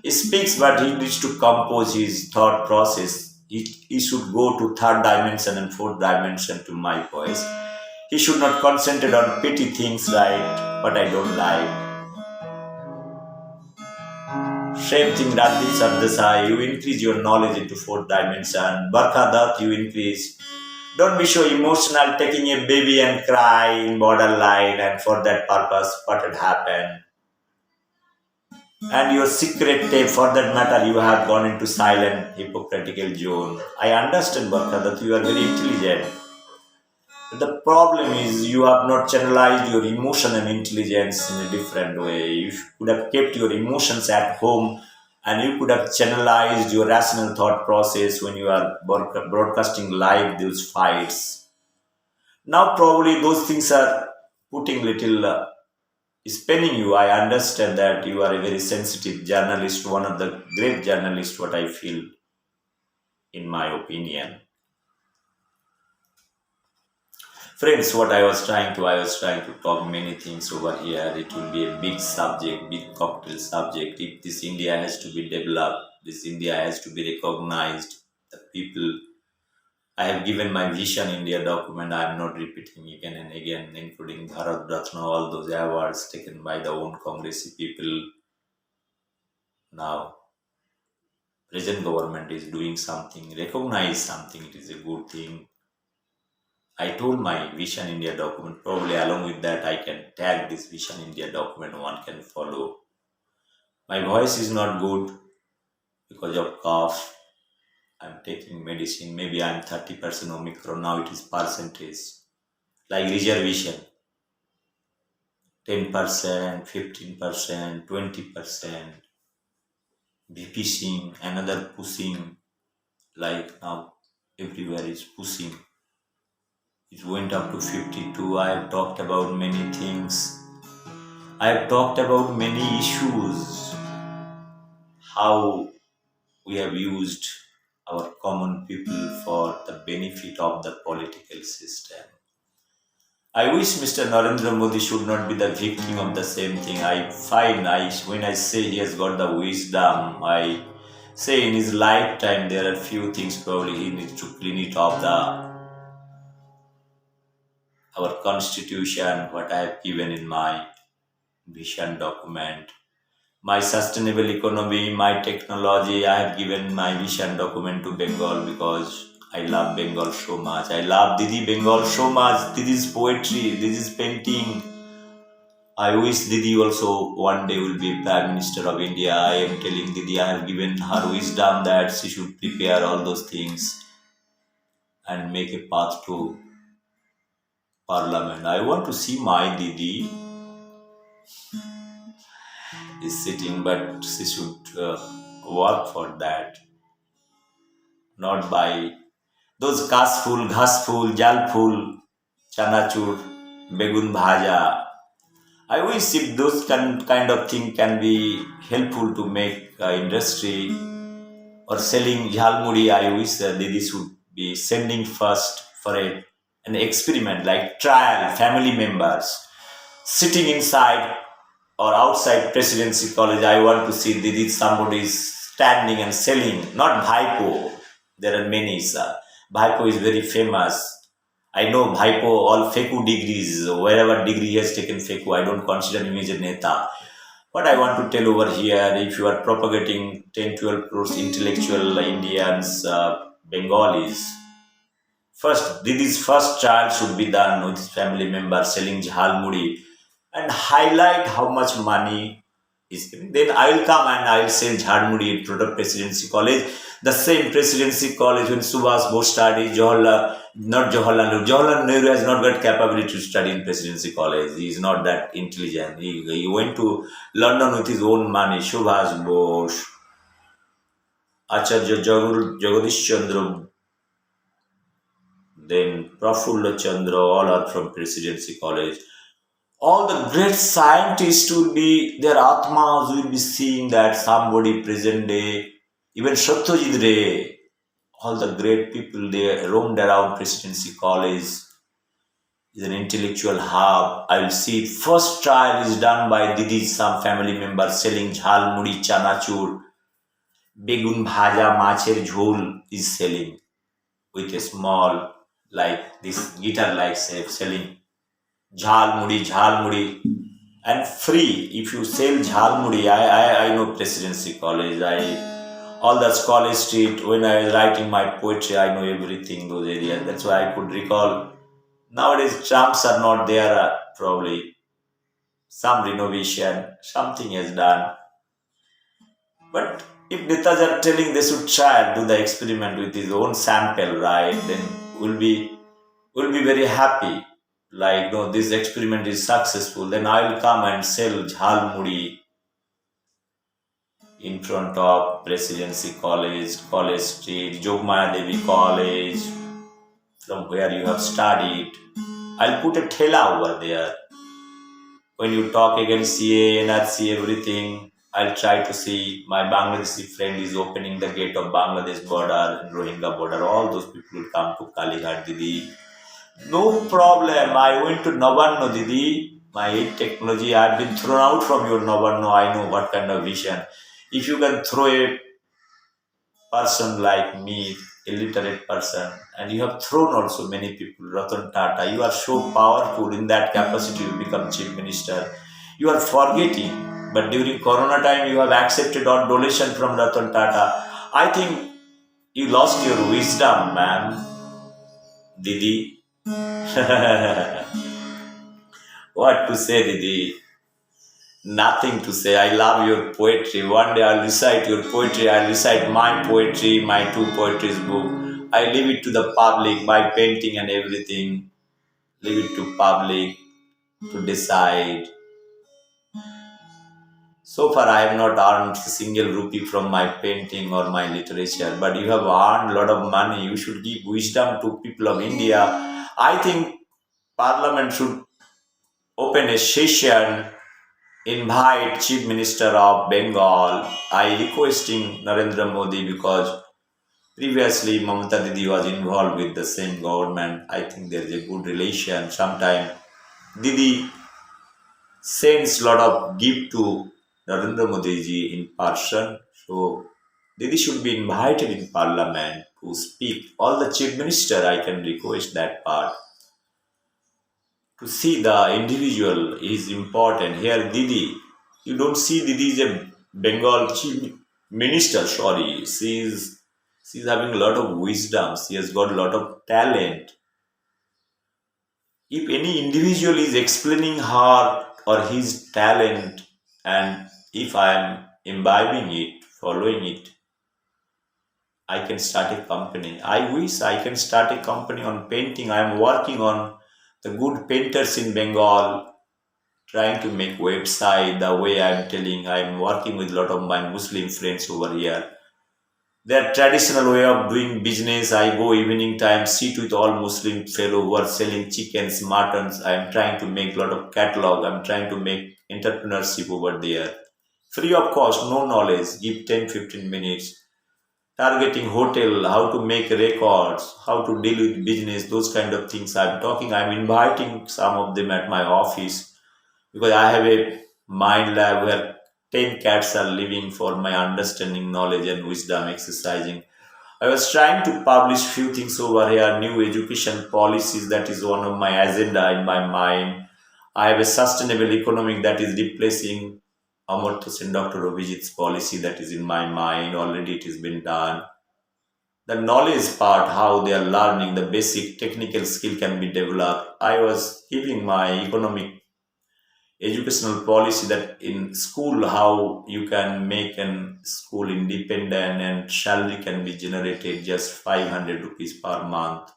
He speaks, but he needs to compose his thought process. He should go to third dimension and fourth dimension to my voice. He should not concentrate on petty things, right? What I don't like. Same thing, Radhik Sardesai, you increase your knowledge into fourth dimension. Barkha Dutt, you increase. Don't be so emotional taking a baby and cry in borderline, and for that purpose, what had happened. And your secret tape, for that matter, you have gone into silent, hypocritical zone. I understand, Barkha, that you are very intelligent. But the problem is you have not channelized your emotion and intelligence in a different way. You could have kept your emotions at home and you could have channelized your rational thought process when you are broadcasting live those fights. Now probably those things are putting little spinning you. I understand that you are a very sensitive journalist, one of the great journalists, what I feel, in my opinion. Friends, what I was trying to talk many things over here. It will be a big subject, big cocktail subject. If this India has to be developed, this India has to be recognized. The people, I have given my Vision India document. I am not repeating again and again, including Bharat Ratna, all those awards taken by the own Congress people. Now, present government is doing something, recognize something. It is a good thing. I told my Vision India document, probably along with that, I can tag this Vision India document, one can follow. My voice is not good because of cough. I'm taking medicine. Maybe I'm 30% Omicron. Now it is percentage. Like reservation 10%, 15%, 20%. BP sing, another pushing. Like now, everywhere is pushing. It went up to 52. I have talked about many things. I have talked about many issues, how we have used our common people for the benefit of the political system. I wish Mr. Narendra Modi should not be the victim of the same thing. When I say he has got the wisdom, I say in his lifetime there are few things probably he needs to clean it off our constitution, what I have given in my vision document. My sustainable economy, my technology. I have given my vision document to Bengal because I love Bengal so much. I love Didi Bengal so much. This is poetry, this is painting. I wish Didi also one day will be Prime Minister of India. I am telling Didi, I have given her wisdom that she should prepare all those things and make a path to Parliament. I want to see my Didi is sitting, but she should work for that, not by those কাশফুল, ঘাসফুল, জালফুল, চানাচুর, বেগুন ভাজা. I wish if those kind of thing can be helpful to make industry or selling jhalmuri. I wish Didi should be sending first for an experiment like trial family members sitting inside or outside presidency college. I want to see Didi somebody is standing and selling, not Bhaipo. There are many. Bhaipo is very famous. I know Bhaipo, all Feku degrees, wherever degree he has taken Feku, I don't consider him as a Neta. What I want to tell over here, if you are propagating 10, 12 crores intellectual Indians, Bengalis, first, Didi's first child should be done with his family member selling jhalmuri and highlight how much money is given. Then I will come and I will sell jhalmuri in front of Presidency College. The same Presidency College when Subhas Bose studied, Jawaharlal Nehru has not got capability to study in Presidency College. He is not that intelligent. He went to London with his own money. Subhas Bose, Acharya Jagadish Chandra, then Prafulla Chandra, all are from Presidency College. All the great scientists will be, their Atmas will be seeing that somebody present day, even Satyajit Ray, all the great people, they roamed around Presidency College, is an intellectual hub. I will see first trial is done by Didi, some family member selling jhalmuri, chanachur, begun bhaja, macher jhol is selling with a small, like this guitar like shape, selling jhalmuri, and free. If you sell jhalmuri, I know Presidency College. All the College Street. When I was writing my poetry, I know everything those areas. That's why I could recall. Nowadays, trams are not there. Probably some renovation, something is done. But if Netas are telling they should try and do the experiment with his own sample, right? Then we'll be very happy. Like, no, this experiment is successful. Then I will come and sell jhalmuri in front of Presidency College, College Street, Jogmaya Devi College, from where you have studied. I'll put a thela over there. When you talk against CA, NRC, everything, I'll try to see my Bangladeshi friend is opening the gate of Bangladesh border and Rohingya border. All those people will come to Kalighat Didi. No problem. I went to Navanno Didi. My technology, I've been thrown out from your Navanno. I know what kind of vision. If you can throw a person like me, illiterate person, and you have thrown also many people, Ratan Tata, you are so powerful in that capacity to become chief minister. You are forgetting, but during Corona time, you have accepted all donation from Ratan Tata. I think you lost your wisdom, ma'am, Didi. What to say, Didi? Nothing to say. I love your poetry. One day I'll recite your poetry. I'll recite my poetry, my two poetries book. I leave it to the public, my painting and everything. Leave it to public to decide. So far, I have not earned a single rupee from my painting or my literature. But you have earned a lot of money. You should give wisdom to people of India. I think Parliament should open a session, invite Chief Minister of Bengal. I requesting Narendra Modi because previously Mamata Didi was involved with the same government. I think there is a good relation. Sometimes Didi sends lot of gift to Narendra Modi ji in person. So Didi should be invited in Parliament to speak. All the Chief Minister, I can request that part. To see the individual is important. Here, Didi, you don't see Didi is a Bengal chief minister. Sorry, she's having a lot of wisdom. She has got a lot of talent. If any individual is explaining her or his talent, and if I am imbibing it, following it, I can start a company. I wish I can start a company on painting. I am working on the good painters in Bengal, trying to make website the way I'm telling. I'm working with a lot of my Muslim friends over here. Their traditional way of doing business, I go evening time, sit with all Muslim fellow who are selling chickens, muttons. I'm trying to make a lot of catalog. I'm trying to make entrepreneurship over there. Free of cost, no knowledge. Give 10-15 minutes. Targeting hotel, how to make records, how to deal with business, those kind of things I'm talking. I'm inviting some of them at my office because I have a MindLab where 10 cats are living for my understanding, knowledge, and wisdom exercising. I was trying to publish few things over here, new education policies, that is one of my agenda in my mind. I have a sustainable economic that is replacing Amartya Sen Dr. Abhijit's policy that is in my mind. Already it has been done. The knowledge part, how they are learning, the basic technical skill can be developed. I was giving my economic educational policy that in school how you can make an school independent and salary can be generated just 500 rupees per month,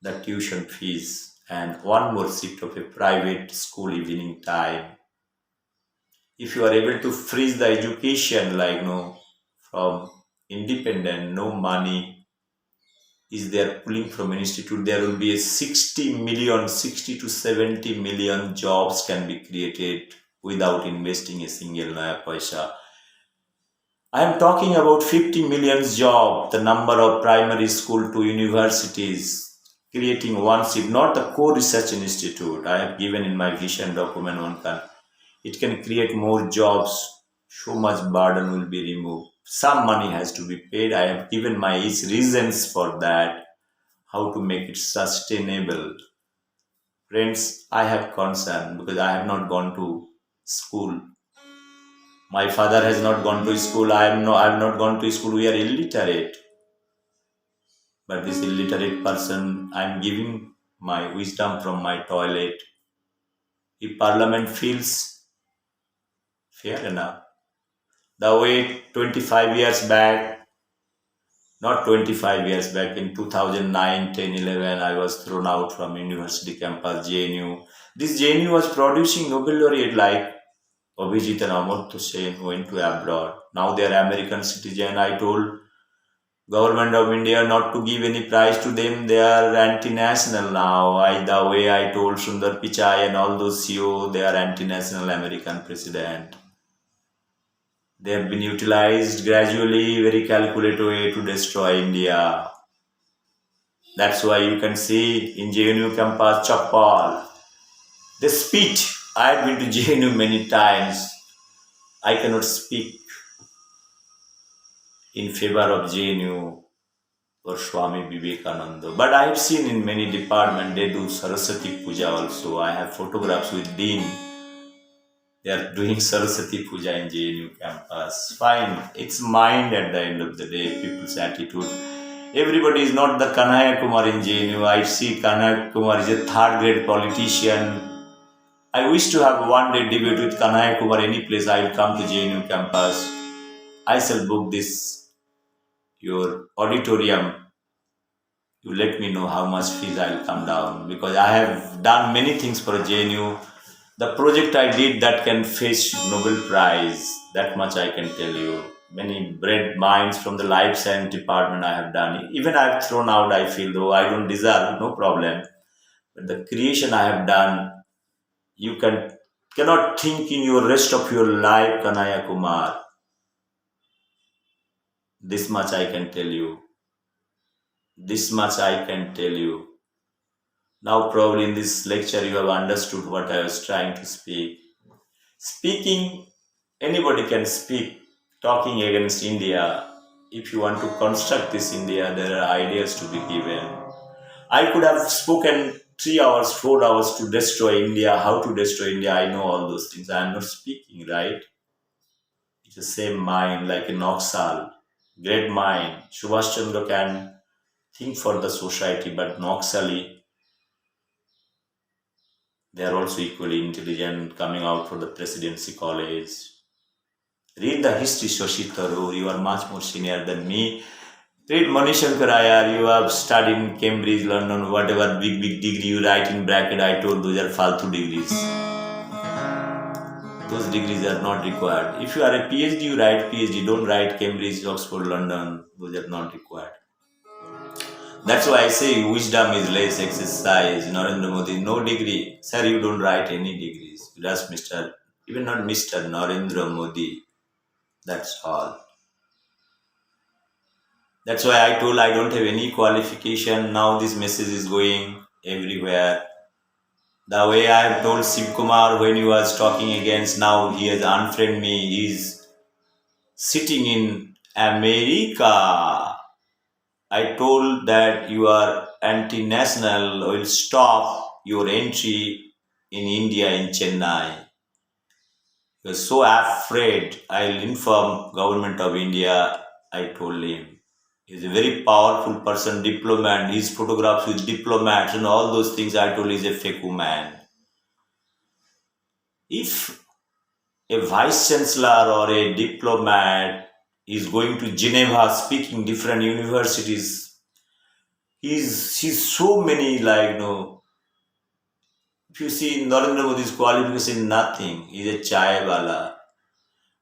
the tuition fees, and one more shift of a private school evening time. If you are able to freeze the education, like no, from independent, no money is there pulling from an institute, there will be a 60 million, 60 to 70 million jobs can be created without investing a single naya paisa. I am talking about 50 million job, the number of primary school to universities, creating one shift, not the core research institute. I have given in my vision document one can. It can create more jobs, so much burden will be removed. Some money has to be paid. I have given my reasons for that, how to make it sustainable. Friends, I have concern because I have not gone to school. My father has not gone to school. I have not gone to school. We are illiterate. But this illiterate person, I am giving my wisdom from my toilet. If Parliament feels fair enough, the way 25 years back, not 25 years back, in 2009, 10, 11, I was thrown out from university campus, JNU. This JNU was producing Nobel laureate like Abhijit and Amartya Sen went to abroad. Now they are American citizen. I told government of India not to give any prize to them. They are anti-national now. The way I told Sundar Pichai and all those CEO, they are anti-national American president. They have been utilized gradually, very calculated way to destroy India. That's why you can see in JNU campus, Chappal, they spit. I had been to JNU many times. I cannot speak in favor of JNU or Swami Vivekananda. But I have seen in many departments they do Saraswati Puja also. I have photographs with Dean. They are doing Saraswati Puja in JNU campus. Fine. It's mind at the end of the day, people's attitude. Everybody is not the Kanhaiya Kumar in JNU. I see Kanhaiya Kumar is a third grade politician. I wish to have one day debate with Kanhaiya Kumar any place. I will come to JNU campus. I shall book this, your auditorium. You let me know how much fees I will come down, because I have done many things for JNU. The project I did that can fetch Nobel Prize. That much I can tell you. Many bread mines from the life science department I have done. Even I have thrown out, I feel, though I don't deserve, no problem. But the creation I have done, you cannot think in your rest of your life, Kanaya Kumar. This much I can tell you. This much I can tell you. Now probably in this lecture you have understood what I was trying to speak. Speaking, anybody can speak. Talking against India, if you want to construct this India, there are ideas to be given. I could have spoken 3 hours, 4 hours to destroy India, how to destroy India. I know all those things. I am not speaking, right? It's the same mind like in Noxal. Great mind. Subhash Chandra can think for the society, but Noxali, they are also equally intelligent, coming out for the presidency college. Read the history, Shashi Tharoor. You are much more senior than me. Read Manishankar Iyer. You have studied in Cambridge, London, whatever big degree you write in bracket. I told those are faltu degrees. Those degrees are not required. If you are a PhD, you write PhD. Don't write Cambridge, Oxford, London. Those are not required. That's why I say wisdom is less exercise. Narendra Modi, no degree. Sir, you don't write any degrees. You just Mr. Even not Mr. Narendra Modi. That's all. That's why I told I don't have any qualification. Now this message is going everywhere. The way I have told Shiv Kumar when he was talking against, now he has unfriended me. He's sitting in America. I told that you are anti-national, will stop your entry in India, in Chennai. He was so afraid. I'll inform government of India, I told him. He's a very powerful person, diplomat. His photographs with diplomats and all those things, I told he's a fake man. If a vice chancellor or a diplomat is going to Geneva speaking different universities, he's so many if you see Narendra Modi's qualification, nothing. He's a chai wala.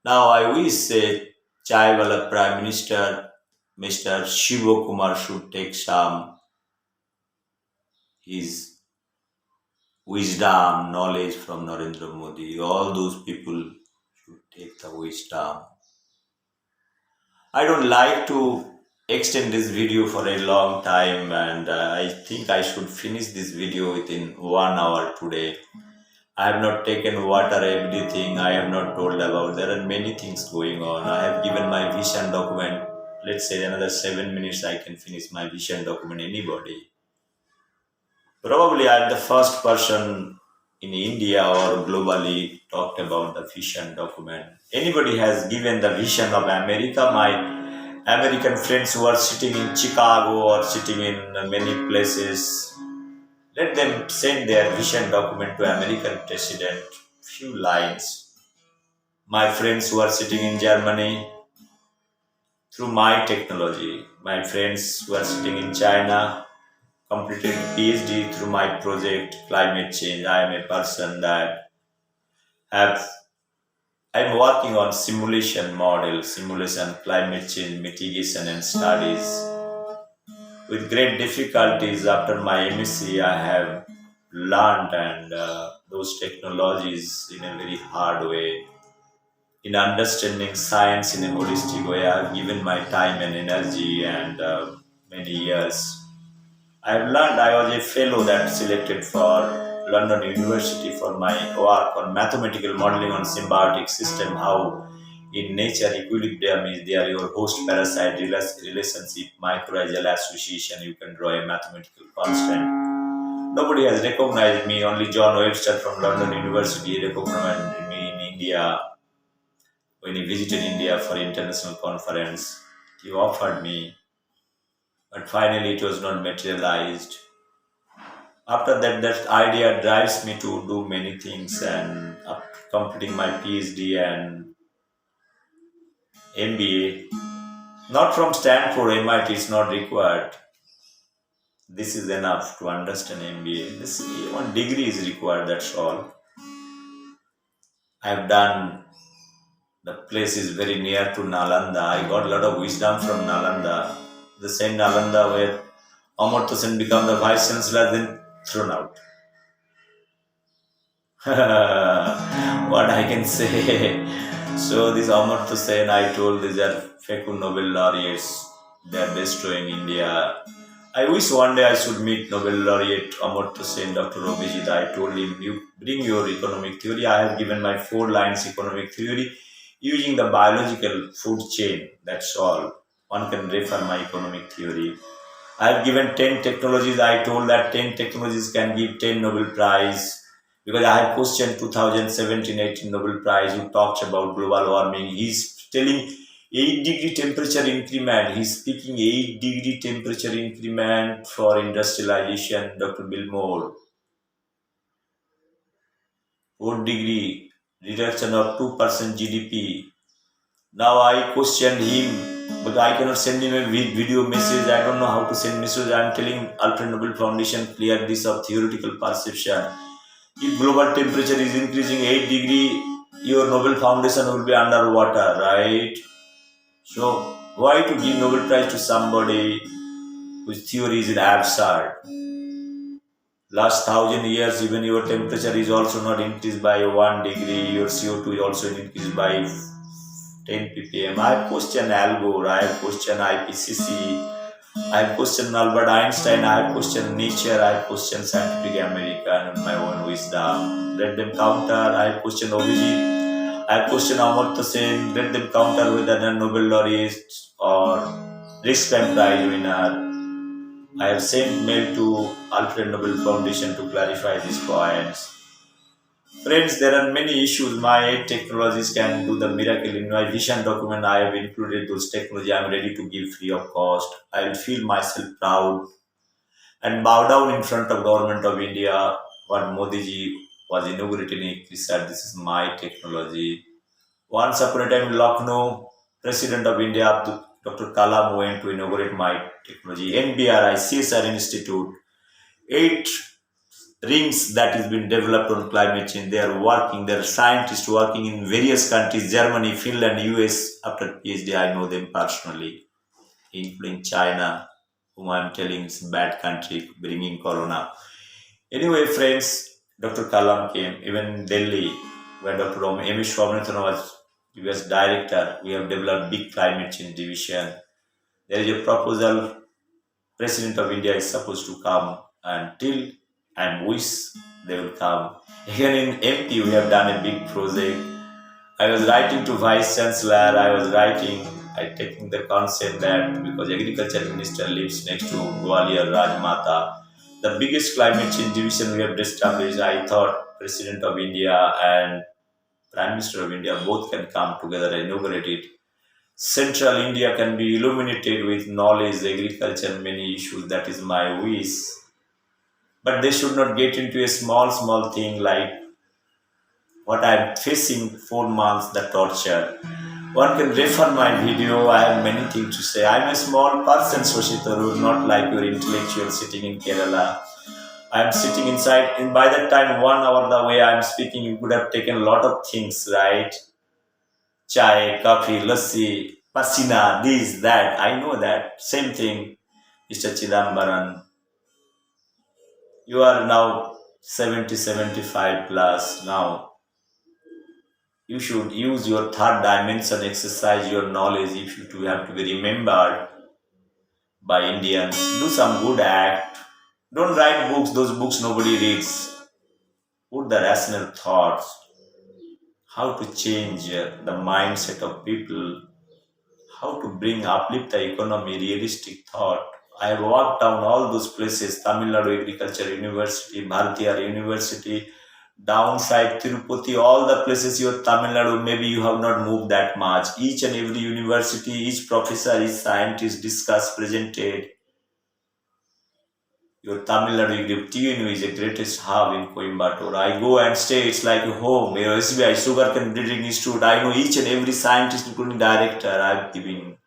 Now I wish a chai wala Prime Minister, Mr. Shiva Kumar, should take some his wisdom, knowledge from Narendra Modi. All those people should take the wisdom. I don't like to extend this video for a long time, and I think I should finish this video within 1 hour today. I have not taken water, everything I have not told about. There are many things going on. I have given my vision document. Let's say another 7 minutes I can finish my vision document. Anybody. Probably I am the first person in India or globally talked about the vision document. Anybody has given the vision of America? My American friends who are sitting in Chicago or sitting in many places, let them send their vision document to American president. Few lines. My friends who are sitting in Germany, through my technology. My friends who are sitting in China, completed PhD through my project climate change. I am a person that have I'm working on simulation model, simulation, climate change, mitigation, and studies. With great difficulties, after my MSc, I have learned and those technologies in a very hard way. In understanding science in a holistic way, I have given my time and energy and many years. I have learned. I was a fellow that selected for London University for my work on mathematical modeling on symbiotic system, how in nature equilibrium is there, your host parasite relationship, mycorrhizal association, you can draw a mathematical constant. Nobody has recognized me, only John Webster from London University recognized me in India when he visited India for international conference. He offered me, but finally it was not materialized. After that, that idea drives me to do many things, and after completing my PhD and MBA, not from Stanford, MIT is not required. This is enough to understand MBA. This one degree is required, that's all. I've done, the place is very near to Nalanda. I got a lot of wisdom from Nalanda. The same Nalanda where Amartya Sen became the vice chancellor, then thrown out. What I can say. So this Amartya Sen, I told these are fake Nobel laureates. They are destroying India. I wish one day I should meet Nobel laureate Amartya Sen, Dr. Abhijit. I told him, you bring your economic theory. I have given my 4 lines economic theory using the biological food chain. That's all. One can refer my economic theory. I have given 10 technologies. I told that 10 technologies can give 10 Nobel Prize because I have questioned 2017-18 Nobel Prize who talks about global warming. He's telling 8-degree temperature increment. He's speaking 8-degree temperature increment for industrialization, Dr. Billmore. 4-degree reduction of 2% GDP. Now I questioned him, but I cannot send him a video message. I don't know how to send message. I am telling Alfred Nobel Foundation clear this of theoretical perception. If global temperature is increasing 8-degree, your Nobel Foundation will be underwater, right? So why to give Nobel Prize to somebody whose theory is absurd? Last 1,000 years, even your temperature is also not increased by 1 degree. Your CO2 is also increased by 10 ppm. I have questioned Al Gore, I have questioned IPCC, I have questioned Albert Einstein, I have questioned nature, I have questioned Scientific American and my own wisdom. Let them counter. I have questioned Abhijit, I have questioned Amartya Sen. Let them counter whether they are Nobel laureates or Risk and Prize winner. I have sent mail to Alfred Nobel Foundation to clarify these points. Friends, there are many issues. My technologies can do the miracle. In my vision document, I have included those technology. I am ready to give free of cost. I will feel myself proud and bow down in front of government of India. What Modi ji was inaugurating, he said, this is my technology. Once upon a time in Lucknow, President of India, Dr. Kalam, went to inaugurate my technology. NBRI, CSR Institute, 8 rings that has been developed on climate change. They are working, there are scientists working in various countries, Germany, Finland, US. After PhD, I know them personally, including China, whom I'm telling is a bad country, bringing corona. Anyway, friends, Dr. Kalam came, even in Delhi, where Dr. M. Swaminathan was US director. We have developed big climate change division. There is a proposal, President of India is supposed to come until and wish they will come. Here in MP, we have done a big project. I was writing to Vice Chancellor, I taking the concept that because Agriculture Minister lives next to Gwalior Rajmata, the biggest climate change division we have established, I thought President of India and Prime Minister of India both can come together and inaugurate it. Central India can be illuminated with knowledge, agriculture, many issues. That is my wish. But they should not get into a small thing like what I'm facing 4 months, the torture. One can refer my video. I have many things to say. I'm a small person, Soshitaru, not like your intellectual sitting in Kerala. I'm sitting inside, and by that time, 1 hour the way I'm speaking, you could have taken a lot of things, right? Chai, coffee, lassi, pasina, this, that. I know that. Same thing, Mr. Chidambaran. You are now 70, 75 plus. Now, you should use your third dimension, exercise your knowledge if you to have to be remembered by Indians. Do some good act. Don't write books, those books nobody reads. Put the rational thoughts, how to change the mindset of people, how to bring uplift the economy, realistic thought. I have walked down all those places, Tamil Nadu Agriculture University, Bharatiya University, downside Tirupati, all the places you are Tamil Nadu, maybe you have not moved that much. Each and every university, each professor, each scientist discussed, presented. Your Tamil Nadu TNU is the greatest hub in Coimbatore. I go and stay, it's like home. Your SBI Sugarcane Breeding Institute, I know each and every scientist, including director, I'm giving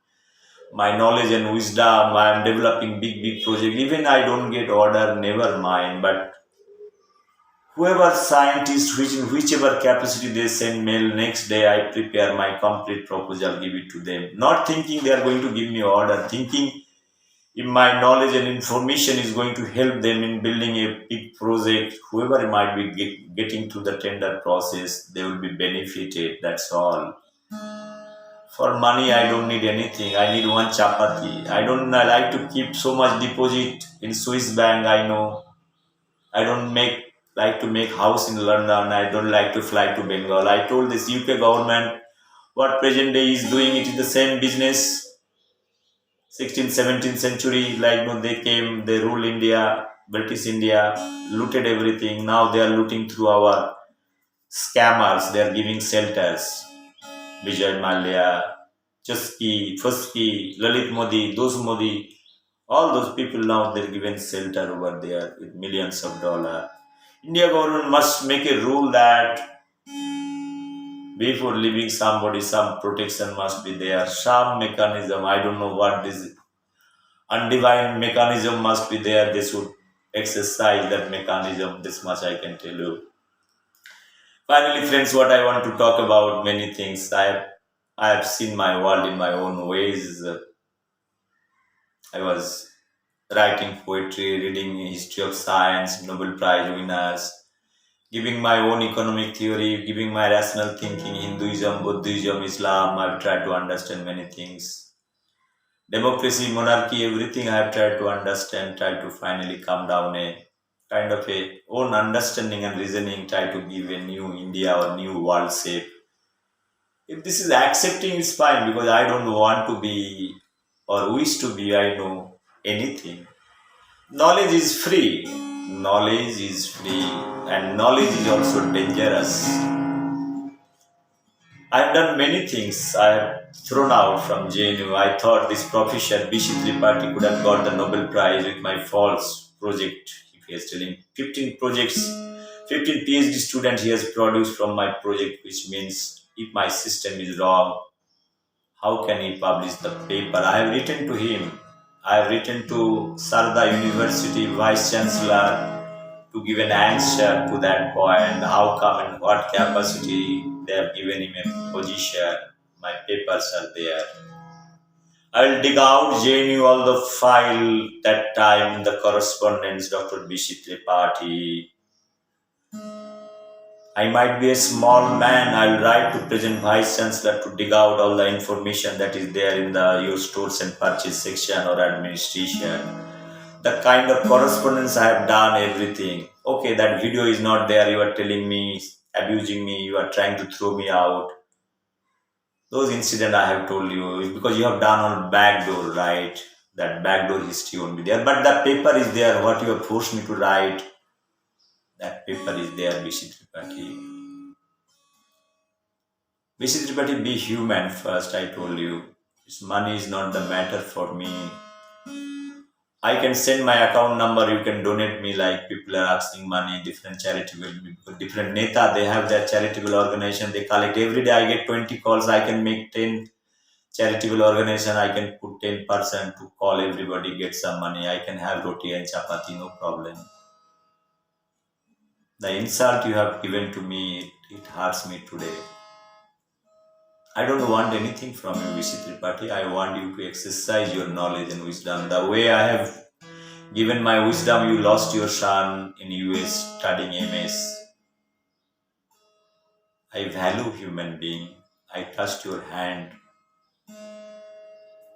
my knowledge and wisdom. I'm developing big, big project. Even I don't get order, never mind. But whoever scientist, whichever capacity they send mail, next day I prepare my complete proposal, give it to them. Not thinking they are going to give me order, thinking if my knowledge and information is going to help them in building a big project, whoever might be getting through the tender process, they will be benefited. That's all. For money, I don't need anything. I need one chapati. I like to keep so much deposit in Swiss bank. I know I don't make like to make house in London. I don't like to fly to Bengal. I told this UK government what present day is doing. It is the same business. 16th, 17th century, like no, they came, they ruled India, British India, looted everything. Now they are looting through our scammers. They are giving shelters. Vijay Mallya, Chusky, Fusky, Lalit Modi, those Modi, all those people now they're given shelter over there with millions of dollars. India government must make a rule that before leaving somebody, some protection must be there, some mechanism. I don't know what this undefined mechanism must be there. They should exercise that mechanism. This much I can tell you. Finally, friends, what I want to talk about many things. I have seen my world in my own ways. I was writing poetry, reading history of science, Nobel Prize winners, giving my own economic theory, giving my rational thinking, Hinduism, Buddhism, Islam. I've tried to understand many things. Democracy, monarchy, everything I have tried to understand, tried to finally come down a kind of a own understanding and reasoning, try to give a new India or new world shape. If this is accepting, it's fine because I don't want to be or wish to be, I know anything. Knowledge is free. Knowledge is free and knowledge is also dangerous. I've done many things. I have thrown out from JNU. I thought this professor Bishi Tripathi could have got the Nobel Prize with my false project. If he is telling 15 projects, 15 PhD students he has produced from my project, which means if my system is wrong, how can he publish the paper? I have written to him. I have written to Sarda University Vice Chancellor to give an answer to that point. How come and what capacity they have given him a position. My papers are there. I will dig out JNU all the file that time, the correspondence, Dr. Bishi Tripathi. I might be a small man. I will write to present vice chancellor to dig out all the information that is there in the your stores and purchase section or administration. The kind of correspondence I have done, everything. Okay, that video is not there. You are telling me, abusing me. You are trying to throw me out. Those incident I have told you is because you have done on backdoor, right? That backdoor history won't be there. But the paper is there. What you have forced me to write, that paper is there, Bishi Tripathi. Bishi Tripathi, be human first, I told you. This money is not the matter for me. I can send my account number, you can donate me like people are asking money, different charitable, different neta, they have their charitable organization, they collect every day. I get 20 calls, I can make 10 charitable organization, I can put 10% to call everybody, get some money. I can have roti and chapati, no problem. The insult you have given to me, it hurts me today. I don't want anything from you, VC Tripathi. I want you to exercise your knowledge and wisdom. The way I have given my wisdom, you lost your son in US studying MS. I value human being. I trust your hand.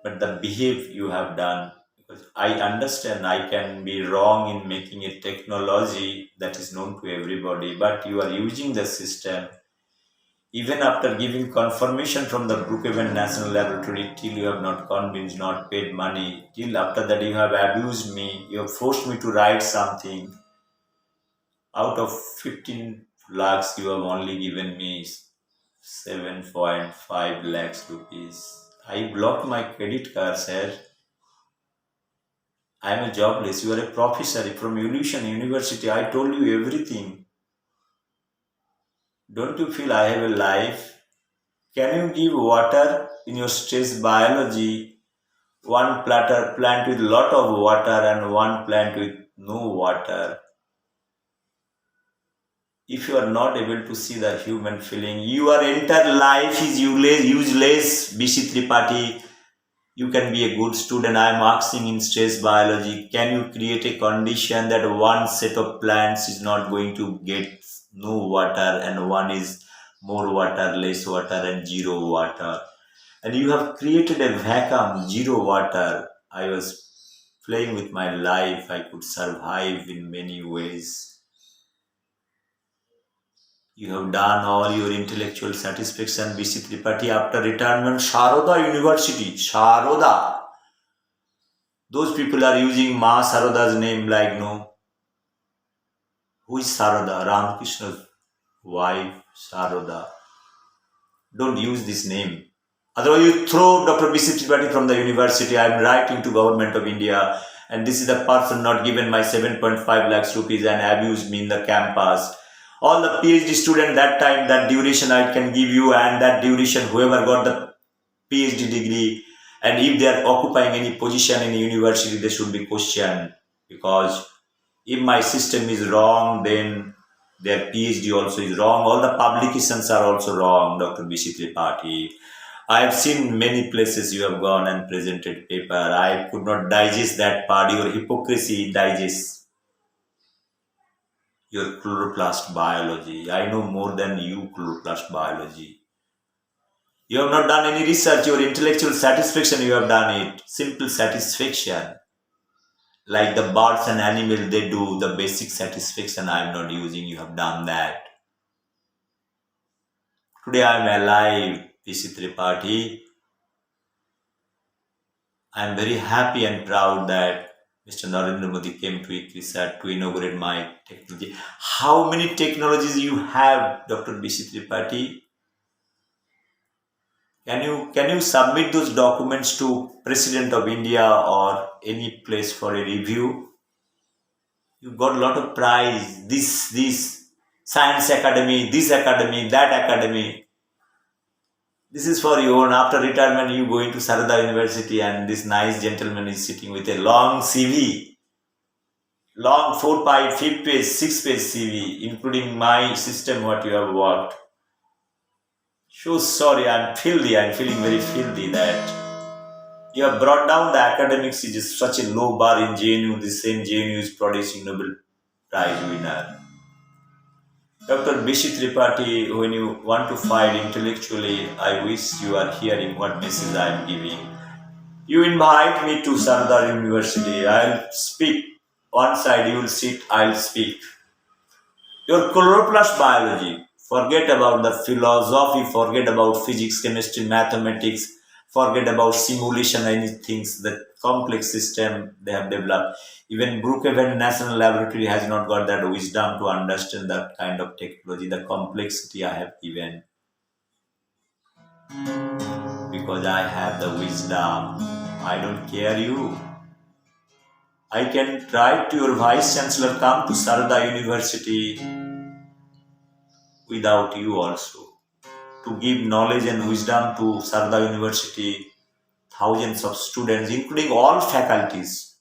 But the behave you have done, because I understand I can be wrong in making a technology that is known to everybody, but you are using the system. Even after giving confirmation from the Brookhaven National Laboratory, till you have not convinced, not paid money, till after that you have abused me, you have forced me to write something. Out of 15 lakhs, you have only given me 7.5 lakhs rupees. I blocked my credit card, sir. I am a jobless. You are a professor from Illusion University. I told you everything. Don't you feel I have a life? Can you give water in your stress biology? One plant with lot of water and one plant with no water. If you are not able to see the human feeling, your entire life is useless, BC Tripathi. You can be a good student. I am asking in stress biology, can you create a condition that one set of plants is not going to get no water and one is more water, less water and zero water? And you have created a vacuum, zero water. I was playing with my life. I could survive in many ways. You have done all your intellectual satisfaction, BC Tripathi, after retirement. Sharoda University, Sharoda. Those people are using Ma Saroda's name like no. Who is Saroda? Ramakrishna's wife, Saroda. Don't use this name. Otherwise, you throw Dr. B.C. Tripathi from the university. I am writing to Government of India, and this is the person not given my 7.5 lakhs rupees and abused me in the campus. All the PhD student that time, that duration I can give you, and that duration whoever got the PhD degree, and if they are occupying any position in university, they should be questioned, because if my system is wrong, then their PhD also is wrong. All the publications are also wrong, Dr. B.C. Tripathi. I have seen many places you have gone and presented paper. I could not digest that part. Your hypocrisy digests your chloroplast biology. I know more than you chloroplast biology. You have not done any research. Your intellectual satisfaction, you have done it. Simple satisfaction. Like the birds and animals, they do the basic satisfaction. I am not using. You have done that. Today I am alive, PC Tripathi. I am very happy and proud that Mr. Narendra Modi came to eqality to inaugurate my technology. How many technologies you have, Dr. BC Tripathi? Can you submit those documents to President of India or any place for a review? You got a lot of prize. This science academy, this academy, that academy. This is for you. And after retirement, you go into Sarada University, and this nice gentleman is sitting with a long CV, long 4, 5, 5 page, 6 page CV, including my system, what you have worked. So sorry, I'm filthy. I'm feeling very filthy that you have brought down the academics. It is such a low bar in JNU. The same JNU is producing Nobel Prize winner. Dr. Bishi Tripathi, when you want to fight intellectually, I wish you are hearing what message I am giving. You invite me to Sardar University. I'll speak. One side you will sit, I'll speak. Your chloroplast biology, forget about the philosophy, forget about physics, chemistry, mathematics, forget about simulation, anything, the complex system they have developed. Even Brookhaven National Laboratory has not got that wisdom to understand that kind of technology, the complexity I have given. Because I have the wisdom, I don't care you. I can write to your Vice Chancellor, come to Sarada University without you also, to give knowledge and wisdom to Sarada University, thousands of students, including all faculties.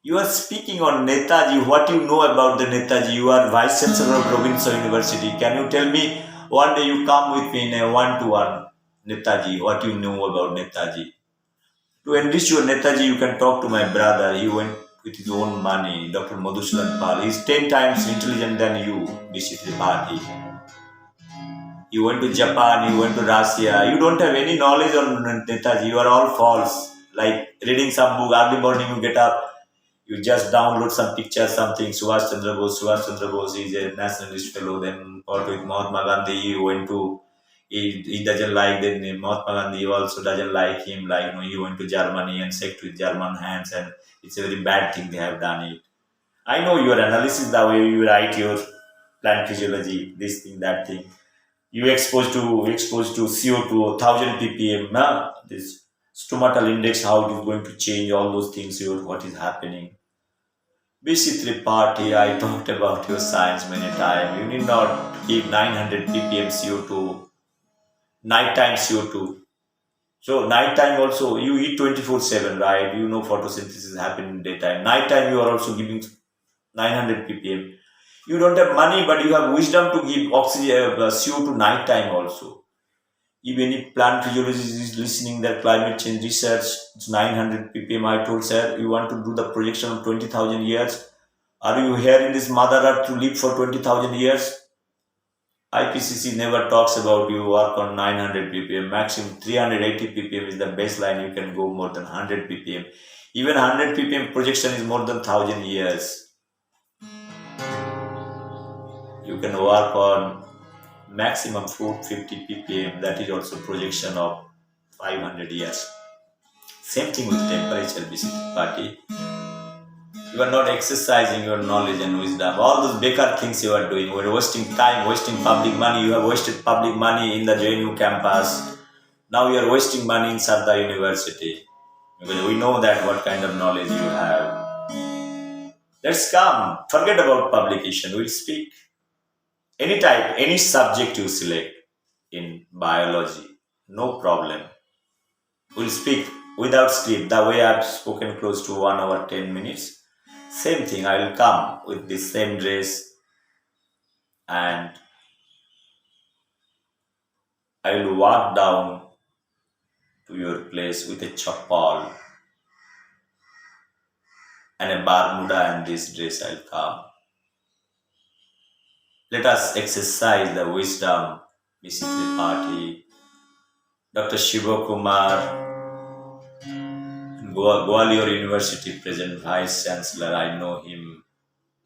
You are speaking on Netaji. What you know about the Netaji? You are Vice Chancellor of Robinson University. Can you tell me one day you come with me in a one-to-one? Netaji, what you know about Netaji. To enrich your Netaji, you can talk to my brother. He went with his own money, Dr. Madhusudan Pal. He's 10 times intelligent than you, DC Tripathi. You went to Japan, you went to Russia. You don't have any knowledge on Netaji. You are all false. Like reading some book, early morning you get up, you just download some pictures, something. Subhash Chandra Bose is a nationalist fellow. Then fought with Mahatma Gandhi. He went to, he doesn't like, then Mahatma Gandhi also doesn't like him. Like, he went to Germany and shook with German hands, and it's a very bad thing they have done it. I know your analysis, the way you write your plant physiology, this thing, that thing. You exposed to CO2, 1000 ppm, this stomatal index, how it is going to change, all those things, what is happening. BC Tripathi, I talked about your science many times. You need not keep 900 ppm CO2, nighttime CO2. So nighttime also, you eat 24/7, right? You know photosynthesis happen in daytime. Nighttime you are also giving 900 ppm. You don't have money, but you have wisdom to give oxygen, CO2 nighttime also. If any plant physiologist is listening that climate change research, it's 900 ppm. I told sir, you want to do the projection of 20,000 years? Are you here in this mother earth to live for 20,000 years? IPCC never talks about you work on 900 ppm. Maximum 380 ppm is the baseline. You can go more than 100 ppm. Even 100 ppm projection is more than 1,000 years. You can work on maximum 450 ppm. That is also projection of 500 years. Same thing with temperature, BC party. You are not exercising your knowledge and wisdom. All those better things you are doing. You are wasting time, wasting public money. You have wasted public money in the JNU campus. Now you are wasting money in Sarda University. Because we know that what kind of knowledge you have. Let's come. Forget about publication. We'll speak. Any type, any subject you select in biology. No problem. We'll speak without script. The way I've spoken close to 1 hour 10 minutes. Same thing, I will come with the same dress and I will walk down to your place with a chappal and a Bermuda and this dress I will come. Let us exercise the wisdom, Mrs. Tripathi, Dr. Shiva Kumar, Gwalior University present Vice Chancellor. I know him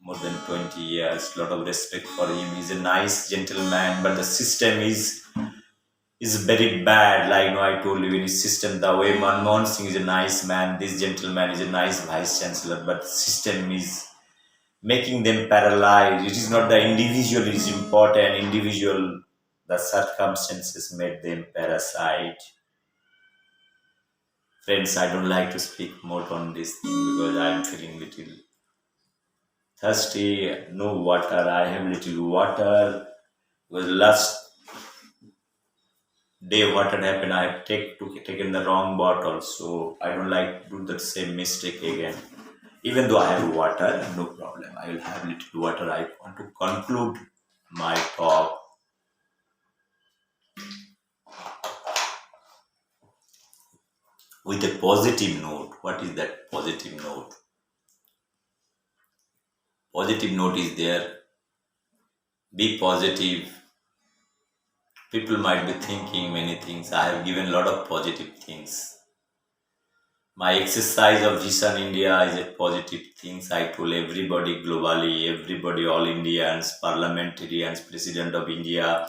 more than 20 years. Lot of respect for him. He's a nice gentleman, but the system is very bad. Like I told you, in his system, the way Manmohan Singh is a nice man, this gentleman is a nice vice chancellor, but the system is making them paralyzed. It is not the individual is important. Individual, the circumstances made them parasite. Friends, I don't like to speak more on this thing because I am feeling little thirsty. No water. I have little water. Because last day what had happened, I have taken the wrong bottle, so I don't like to do the same mistake again. Even though I have water, no problem. I will have little water. I want to conclude my talk with a positive note. What is that positive note? Positive note is there. Be positive. People might be thinking many things. I have given a lot of positive things. My exercise of Vision India is a positive things. I told everybody globally, everybody, all Indians, parliamentarians, President of India,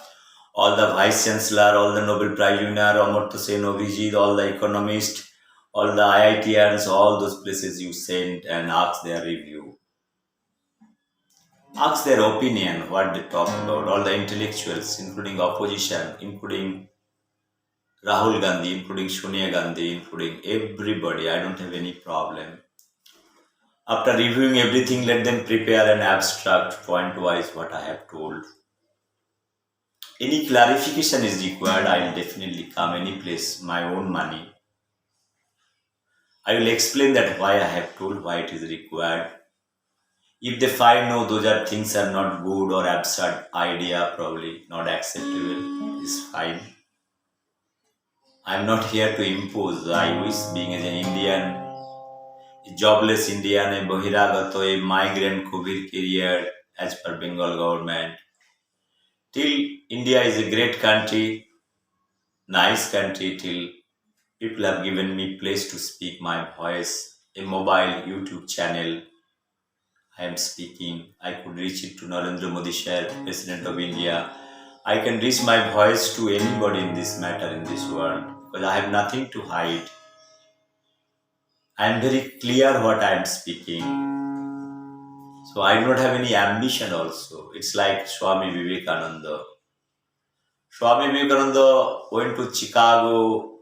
all the Vice Chancellor, all the Nobel Prize winner, Amartya Sen, Abhijit, all the economists, all the IITians, all those places you sent and ask their review. Ask their opinion, what they talk about, all the intellectuals, including opposition, including Rahul Gandhi, including Sonia Gandhi, including everybody. I don't have any problem. After reviewing everything, let them prepare an abstract point-wise what I have told. Any clarification is required, I will definitely come any place, my own money. I will explain that why I have told, why it is required. If they find no, those are things are not good or absurd idea, probably not acceptable, is fine. I'm not here to impose. I wish being as an Indian, a jobless Indian, a Bohiragato, a migrant COVID career as per Bengal government. Till India is a great country, nice country, till people have given me place to speak my voice, a mobile YouTube channel. I am speaking. I could reach it to Narendra Modi Sir, President of India. I can reach my voice to anybody in this matter in this world because I have nothing to hide. I am very clear what I am speaking. So I do not have any ambition also. It's like Swami Vivekananda. Swami Vivekananda went to Chicago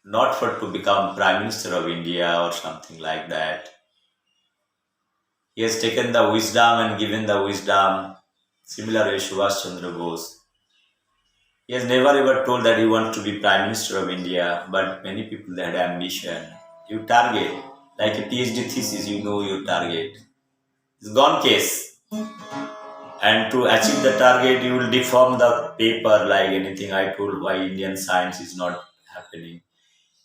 not for to become Prime Minister of India or something like that. He has taken the wisdom and given the wisdom. Similarly, Subhash Chandra Bose. He has never ever told that he wants to be Prime Minister of India, but many people they had ambition. You target, like a PhD thesis, you know your target. It's gone case. And to achieve the target, you will deform the paper like anything I told why Indian science is not happening.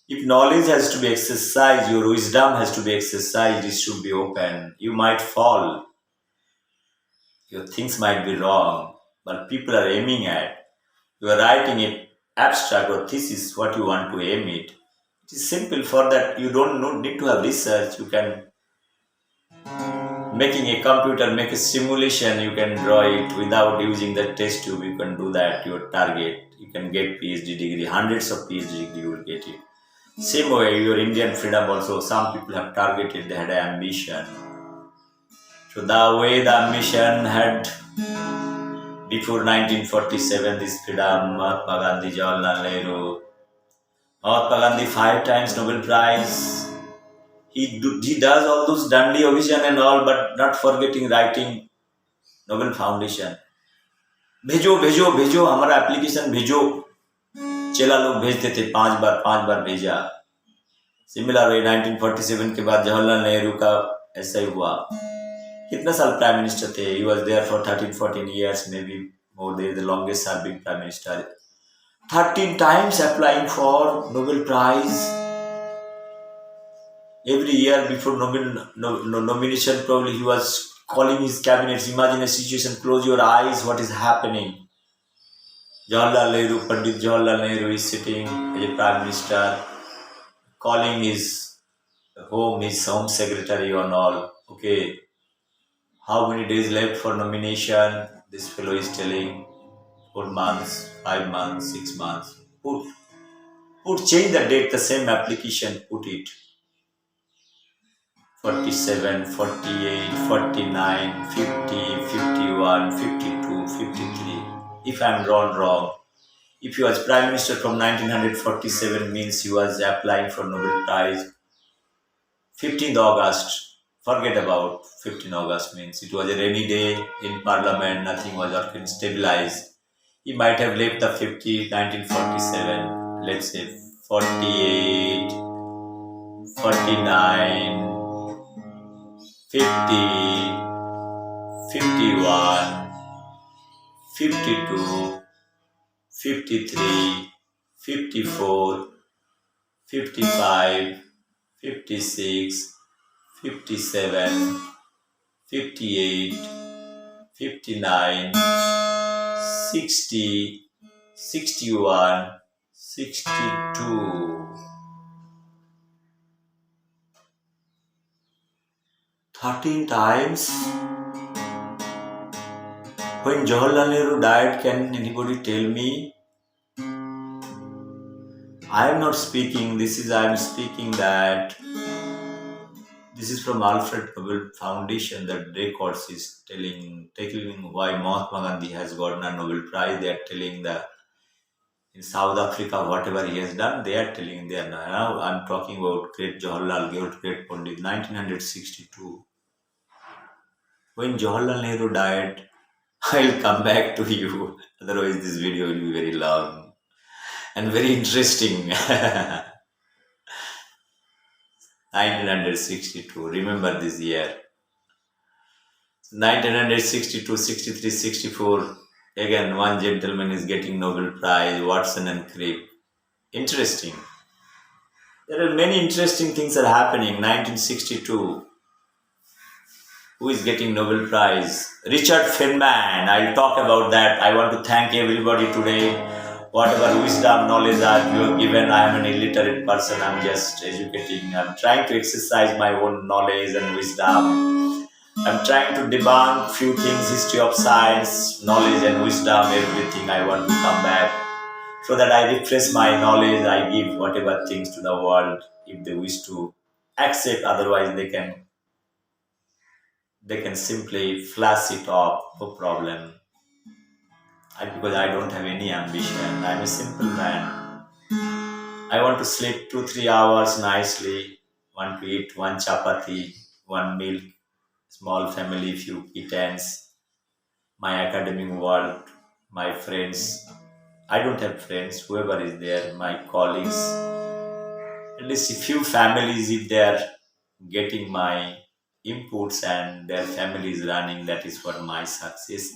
If knowledge has to be exercised, your wisdom has to be exercised, it should be open. You might fall, your things might be wrong, but people are aiming at. You are writing a abstract or thesis, what you want to aim it. It is simple for that. You don't need to have research. You can making a computer, make a simulation. You can draw it without using the test tube. You can do that. Your target. You can get PhD degree. Hundreds of PhD degree you will get it. Same way, your Indian freedom also. Some people have targeted. They had an ambition. So the way the ambition had before 1947, this freedom, Mahatma Gandhi, Jawaharlal Nehru, Mahatma Gandhi 5 times Nobel Prize. He does all those dandy vision and all, but not forgetting writing Nobel Foundation. भेजो भेजो भेजो हमारा application भेजो. चेला लोग भेजते थे 5 बार भेजा. सिमिलर वे 1947 के बाद जवाहरलाल नेहरू का ऐसा ही हुआ. कितना साल प्राइम मिनिस्टर थे? He was there for 13-14 years, maybe more. They the longest serving prime minister. 13 times applying for Nobel Prize. Every year before nomination, probably he was calling his cabinets. Imagine a situation, close your eyes, what is happening. Jawaharlal Nehru, Pandit Jawaharlal Nehru is sitting as a prime minister, calling his home secretary and all. Okay, how many days left for nomination? This fellow is telling 4 months, 5 months, 6 months. Change the date, the same application, put it. 47, 48, 49, 50, 51, 52, 53. If I'm wrong. If he was Prime Minister from 1947 means he was applying for Nobel Prize 15th August. Forget about 15 August means it was a rainy day in Parliament, nothing was stabilized. He might have left the 1947, let's say 48, 49, 50, 51, 52, 53, 54, 55, 56, 57, 58, 59, 60, 61, 62. 13 times. When Jawaharlal Nehru died, can anybody tell me? I am not speaking, I am speaking that this is from Alfred Nobel Foundation, that records is telling why Mahatma Gandhi has gotten a Nobel Prize. They are telling that in South Africa, whatever he has done, they are telling there. Now I'm talking about great Jawaharlal Nehru, great Pandit, 1962. When Jawaharlal Nehru died, I'll come back to you. Otherwise, this video will be very long and very interesting. 1962. Remember this year. 1962, 63, 64. Again, one gentleman is getting Nobel Prize, Watson and Crick. Interesting. There are many interesting things are happening. 1962, who is getting Nobel Prize? Richard Feynman. I'll talk about that. I want to thank everybody today. Whatever wisdom, knowledge that you have given, I am an illiterate person. I'm just educating. I'm trying to exercise my own knowledge and wisdom. I'm trying to debunk few things, history of science, knowledge and wisdom, everything. I want to come back so that I refresh my knowledge. I give whatever things to the world if they wish to accept. Otherwise, they can simply flash it off, no problem. Because I don't have any ambition. I'm a simple man. I want to sleep 2-3 hours nicely. Want to eat one chapati, one milk, small family, few kittens, my academic world, my friends. I don't have friends. Whoever is there, my colleagues, at least a few families, if they are getting my inputs and their family is running, that is for my success.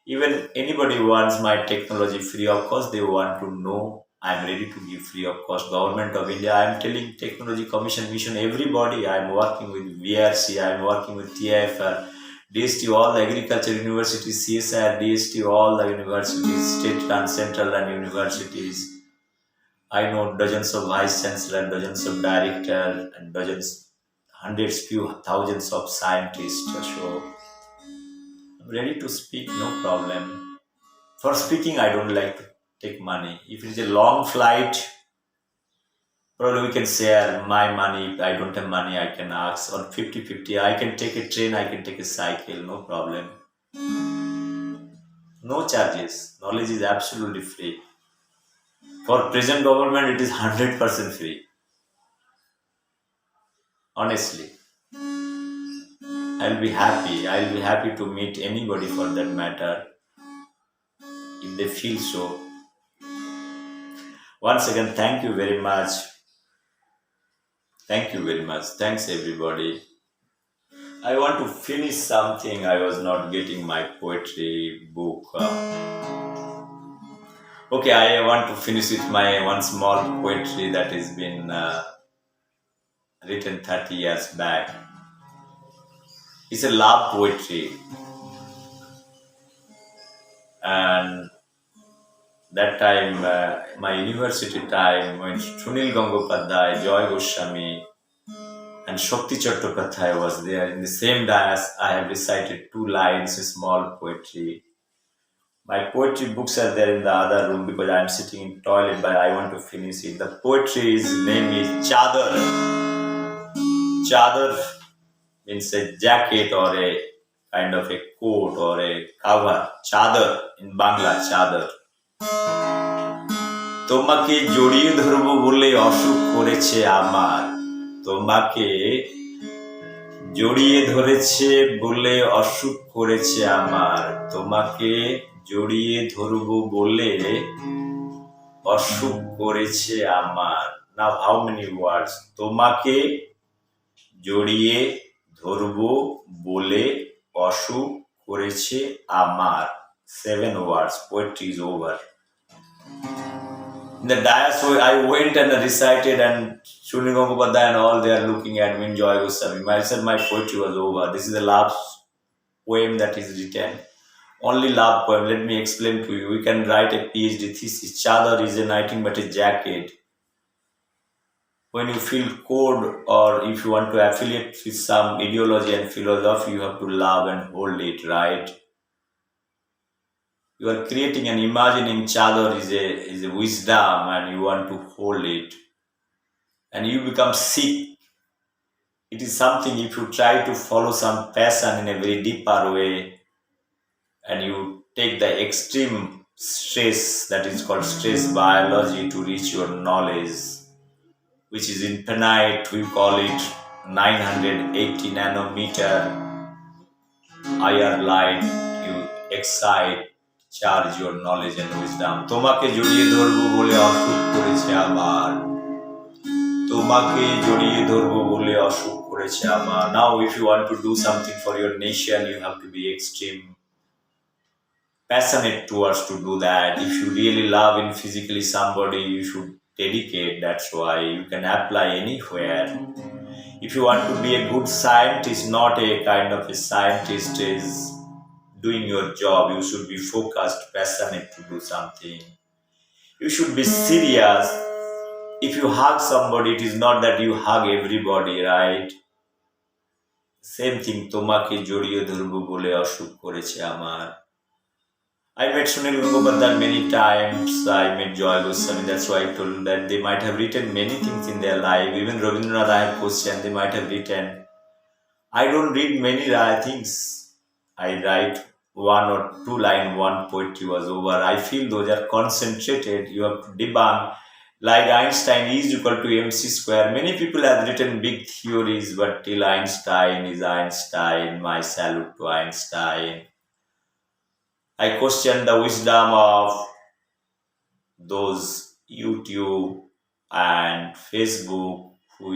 Even anybody wants my technology free of cost, they want to know I'm ready to give free of cost. Government of India, I'm telling Technology Commission, Mission, everybody. I'm working with VRC, I'm working with TIFR, DST, all the agriculture universities, CSR, DST, all the universities, state and central and universities. I know dozens of vice chancellor, dozens of director, and dozens, hundreds, few thousands of scientists. So I'm ready to speak, no problem. For speaking, I don't like to take money. If it is a long flight, probably we can share my money. If I don't have money, I can ask on 50-50. I can take a train, I can take a cycle, no problem. No charges. Knowledge is absolutely free. For present government, it is 100% free. Honestly, I'll be happy. I'll be happy to meet anybody for that matter if they feel so. Once again, thank you very much. Thank you very much. Thanks, everybody. I want to finish something. I was not getting my poetry book. Okay, I want to finish with my one small poetry that has been written 30 years back. It's a love poetry, and that time, my university time, when Sunil Gangopadhyay, Joy Goswami, and Shakti Chattopadhyay was there in the same dais, I have recited 2 lines, a small poetry. My poetry books are there in the other room because I am sitting in toilet, but I want to finish it. The poetry's name is Chadar. Chadar means a jacket or a kind of a coat or a cover. Chadar in Bangla, Chadar. তোমাকে জড়িয়ে ধরবো বলে অসুখ করেছে আমার, তোমাকে জড়িয়ে ধরেছে বলে অসুখ করেছে আমার, তোমাকে জড়িয়ে ধরবো বলে অসুখ করেছে আমার। Now how many words? তোমাকে জড়িয়ে ধরবো বলে অসুখ করেছে আমার। 7 words. Poetry is over. In the dais, I went and recited, and Sunil Gangopadhyay and all, they are looking at me, Joy Goswami. I said my poetry was over. This is the last poem that is written. Only love poem. Let me explain to you. You can write a PhD thesis. Chadar is nothing but a jacket. When you feel cold, or if you want to affiliate with some ideology and philosophy, you have to love and hold it, right? You are creating and imagining chadar is a wisdom, and you want to hold it, and you become sick. It is something, if you try to follow some passion in a very deeper way, and you take the extreme stress, that is called stress biology, to reach your knowledge, which is infinite. We call it 980 nanometer IR light. You excite, charge your knowledge and wisdom. তোমাকে জড়িয়ে ধরবো বলে অসুখ করেছে আমার, তোমাকে জড়িয়ে ধরবো বলে অসুখ করেছে আমার। Now if you want to do something for your nation, you have to be extreme passionate towards to do that. If you really love in physically somebody, you should dedicate. That's why you can apply anywhere. If you want to be a good scientist, not a kind of a scientist is doing your job, you should be focused, passionate to do something. You should be serious. If you hug somebody, it is not that you hug everybody, right? Same thing, তোমাকে জড়িয়ে ধরবো বলে অসুখ করেছে আমার. I met Sunil Gangopal many times. I met Joy Goswami. That's why I told that they might have written many things in their life. Even Rabindranath, I have questioned, they might have written. I don't read many things. I write one or two line, one poetry was over. I feel those are concentrated. You have to debunk. Like Einstein is equal to mc square. Many people have written big theories, but till Einstein is Einstein. My salute to Einstein. I question the wisdom of those YouTube and Facebook who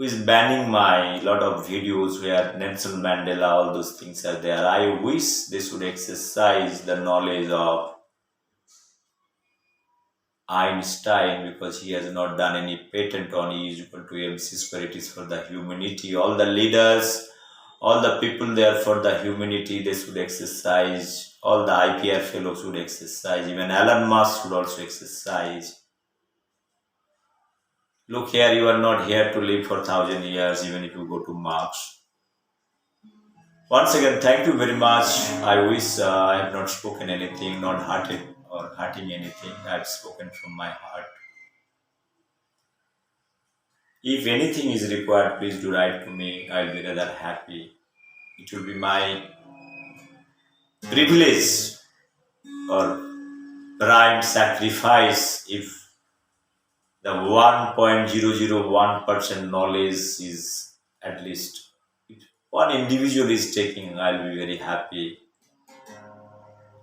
is banning my lot of videos where Nelson Mandela, all those things are there. I wish they should exercise the knowledge of Einstein, because he has not done any patent on E is equal to mc square. It is for the humanity. All the leaders, all the people there for the humanity, they should exercise. All the IPR fellows should exercise. Even Elon Musk should also exercise. Look here, you are not here to live for 1,000 years, even if you go to Mars. Once again, thank you very much. I wish I have not spoken anything, not hurted or hurting anything. I have spoken from my heart. If anything is required, please do write to me. I'll be rather happy. It will be my privilege or prime sacrifice if the 1.001% knowledge is at least, if one individual is taking, I'll be very happy.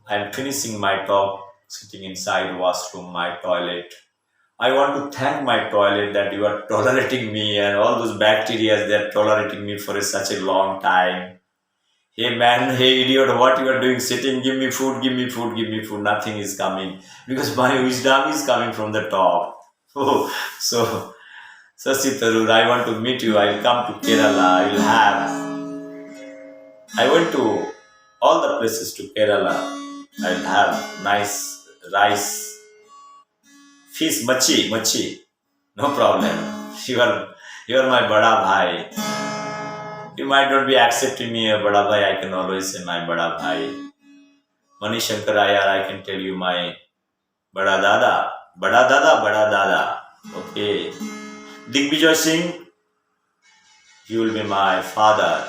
I'm finishing my talk sitting inside washroom, my toilet. I want to thank my toilet that you are tolerating me, and all those bacteria, they are tolerating me for such a long time. Hey man, hey idiot, what you are doing sitting? Give me food, give me food, give me food. Nothing is coming because my wisdom is coming from the top. Oh, so Sasi Tharoor, I want to meet you. I'll come to Kerala. I went to all the places to Kerala. I'll have nice rice, fish, machi. No problem. You are my bada bhai. You might not be accepting me a bada bhai. I can always say my bada bhai. Mani Shankar Ayar, I can tell you my bada dada. Bada dada. Okay. Digvijay Singh, he will be my father.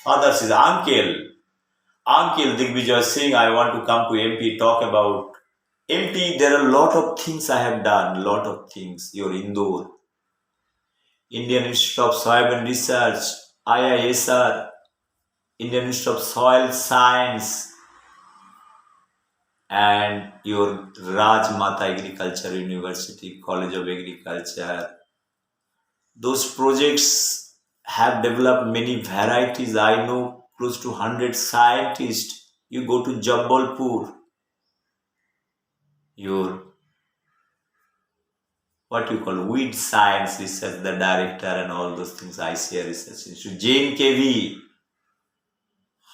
Father says, Uncle Digvijay Singh, I want to come to MP, talk about MP. There are a lot of things I have done, lot of things. Your Indore, Indian Institute of Soil and Research, IISR, Indian Institute of Soil Science, and your Rajmata Agriculture University, College of Agriculture. Those projects have developed many varieties. I know close to 100 scientists. You go to Jabalpur, your what you call weed science research, the director and all those things, ICR research institute, JNKV.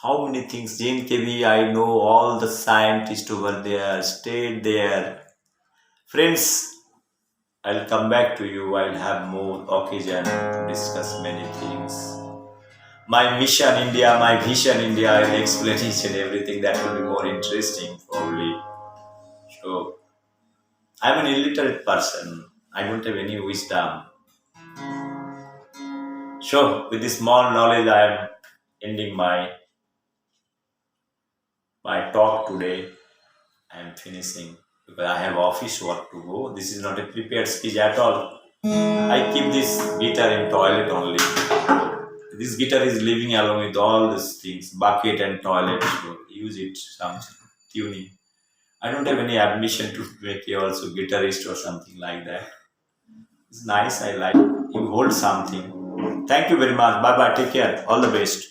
How many things? JNKV, I know all the scientists over there, stayed there. Friends, I'll come back to you. I'll have more occasion to discuss many things. My mission India, my vision India, I'll explain each and everything. That will be more interesting probably. So, I'm an illiterate person. I don't have any wisdom. So, with this small knowledge, I am ending my talk today. I am finishing because I have office work to go. This is not a prepared speech at all. I keep this guitar in toilet only. This guitar is living along with all these things, bucket and toilet. So use it, some tuning. I don't have any ambition to make you also guitarist or something like that. It's nice. I like you hold something. Thank you very much. Bye bye. Take care. All the best.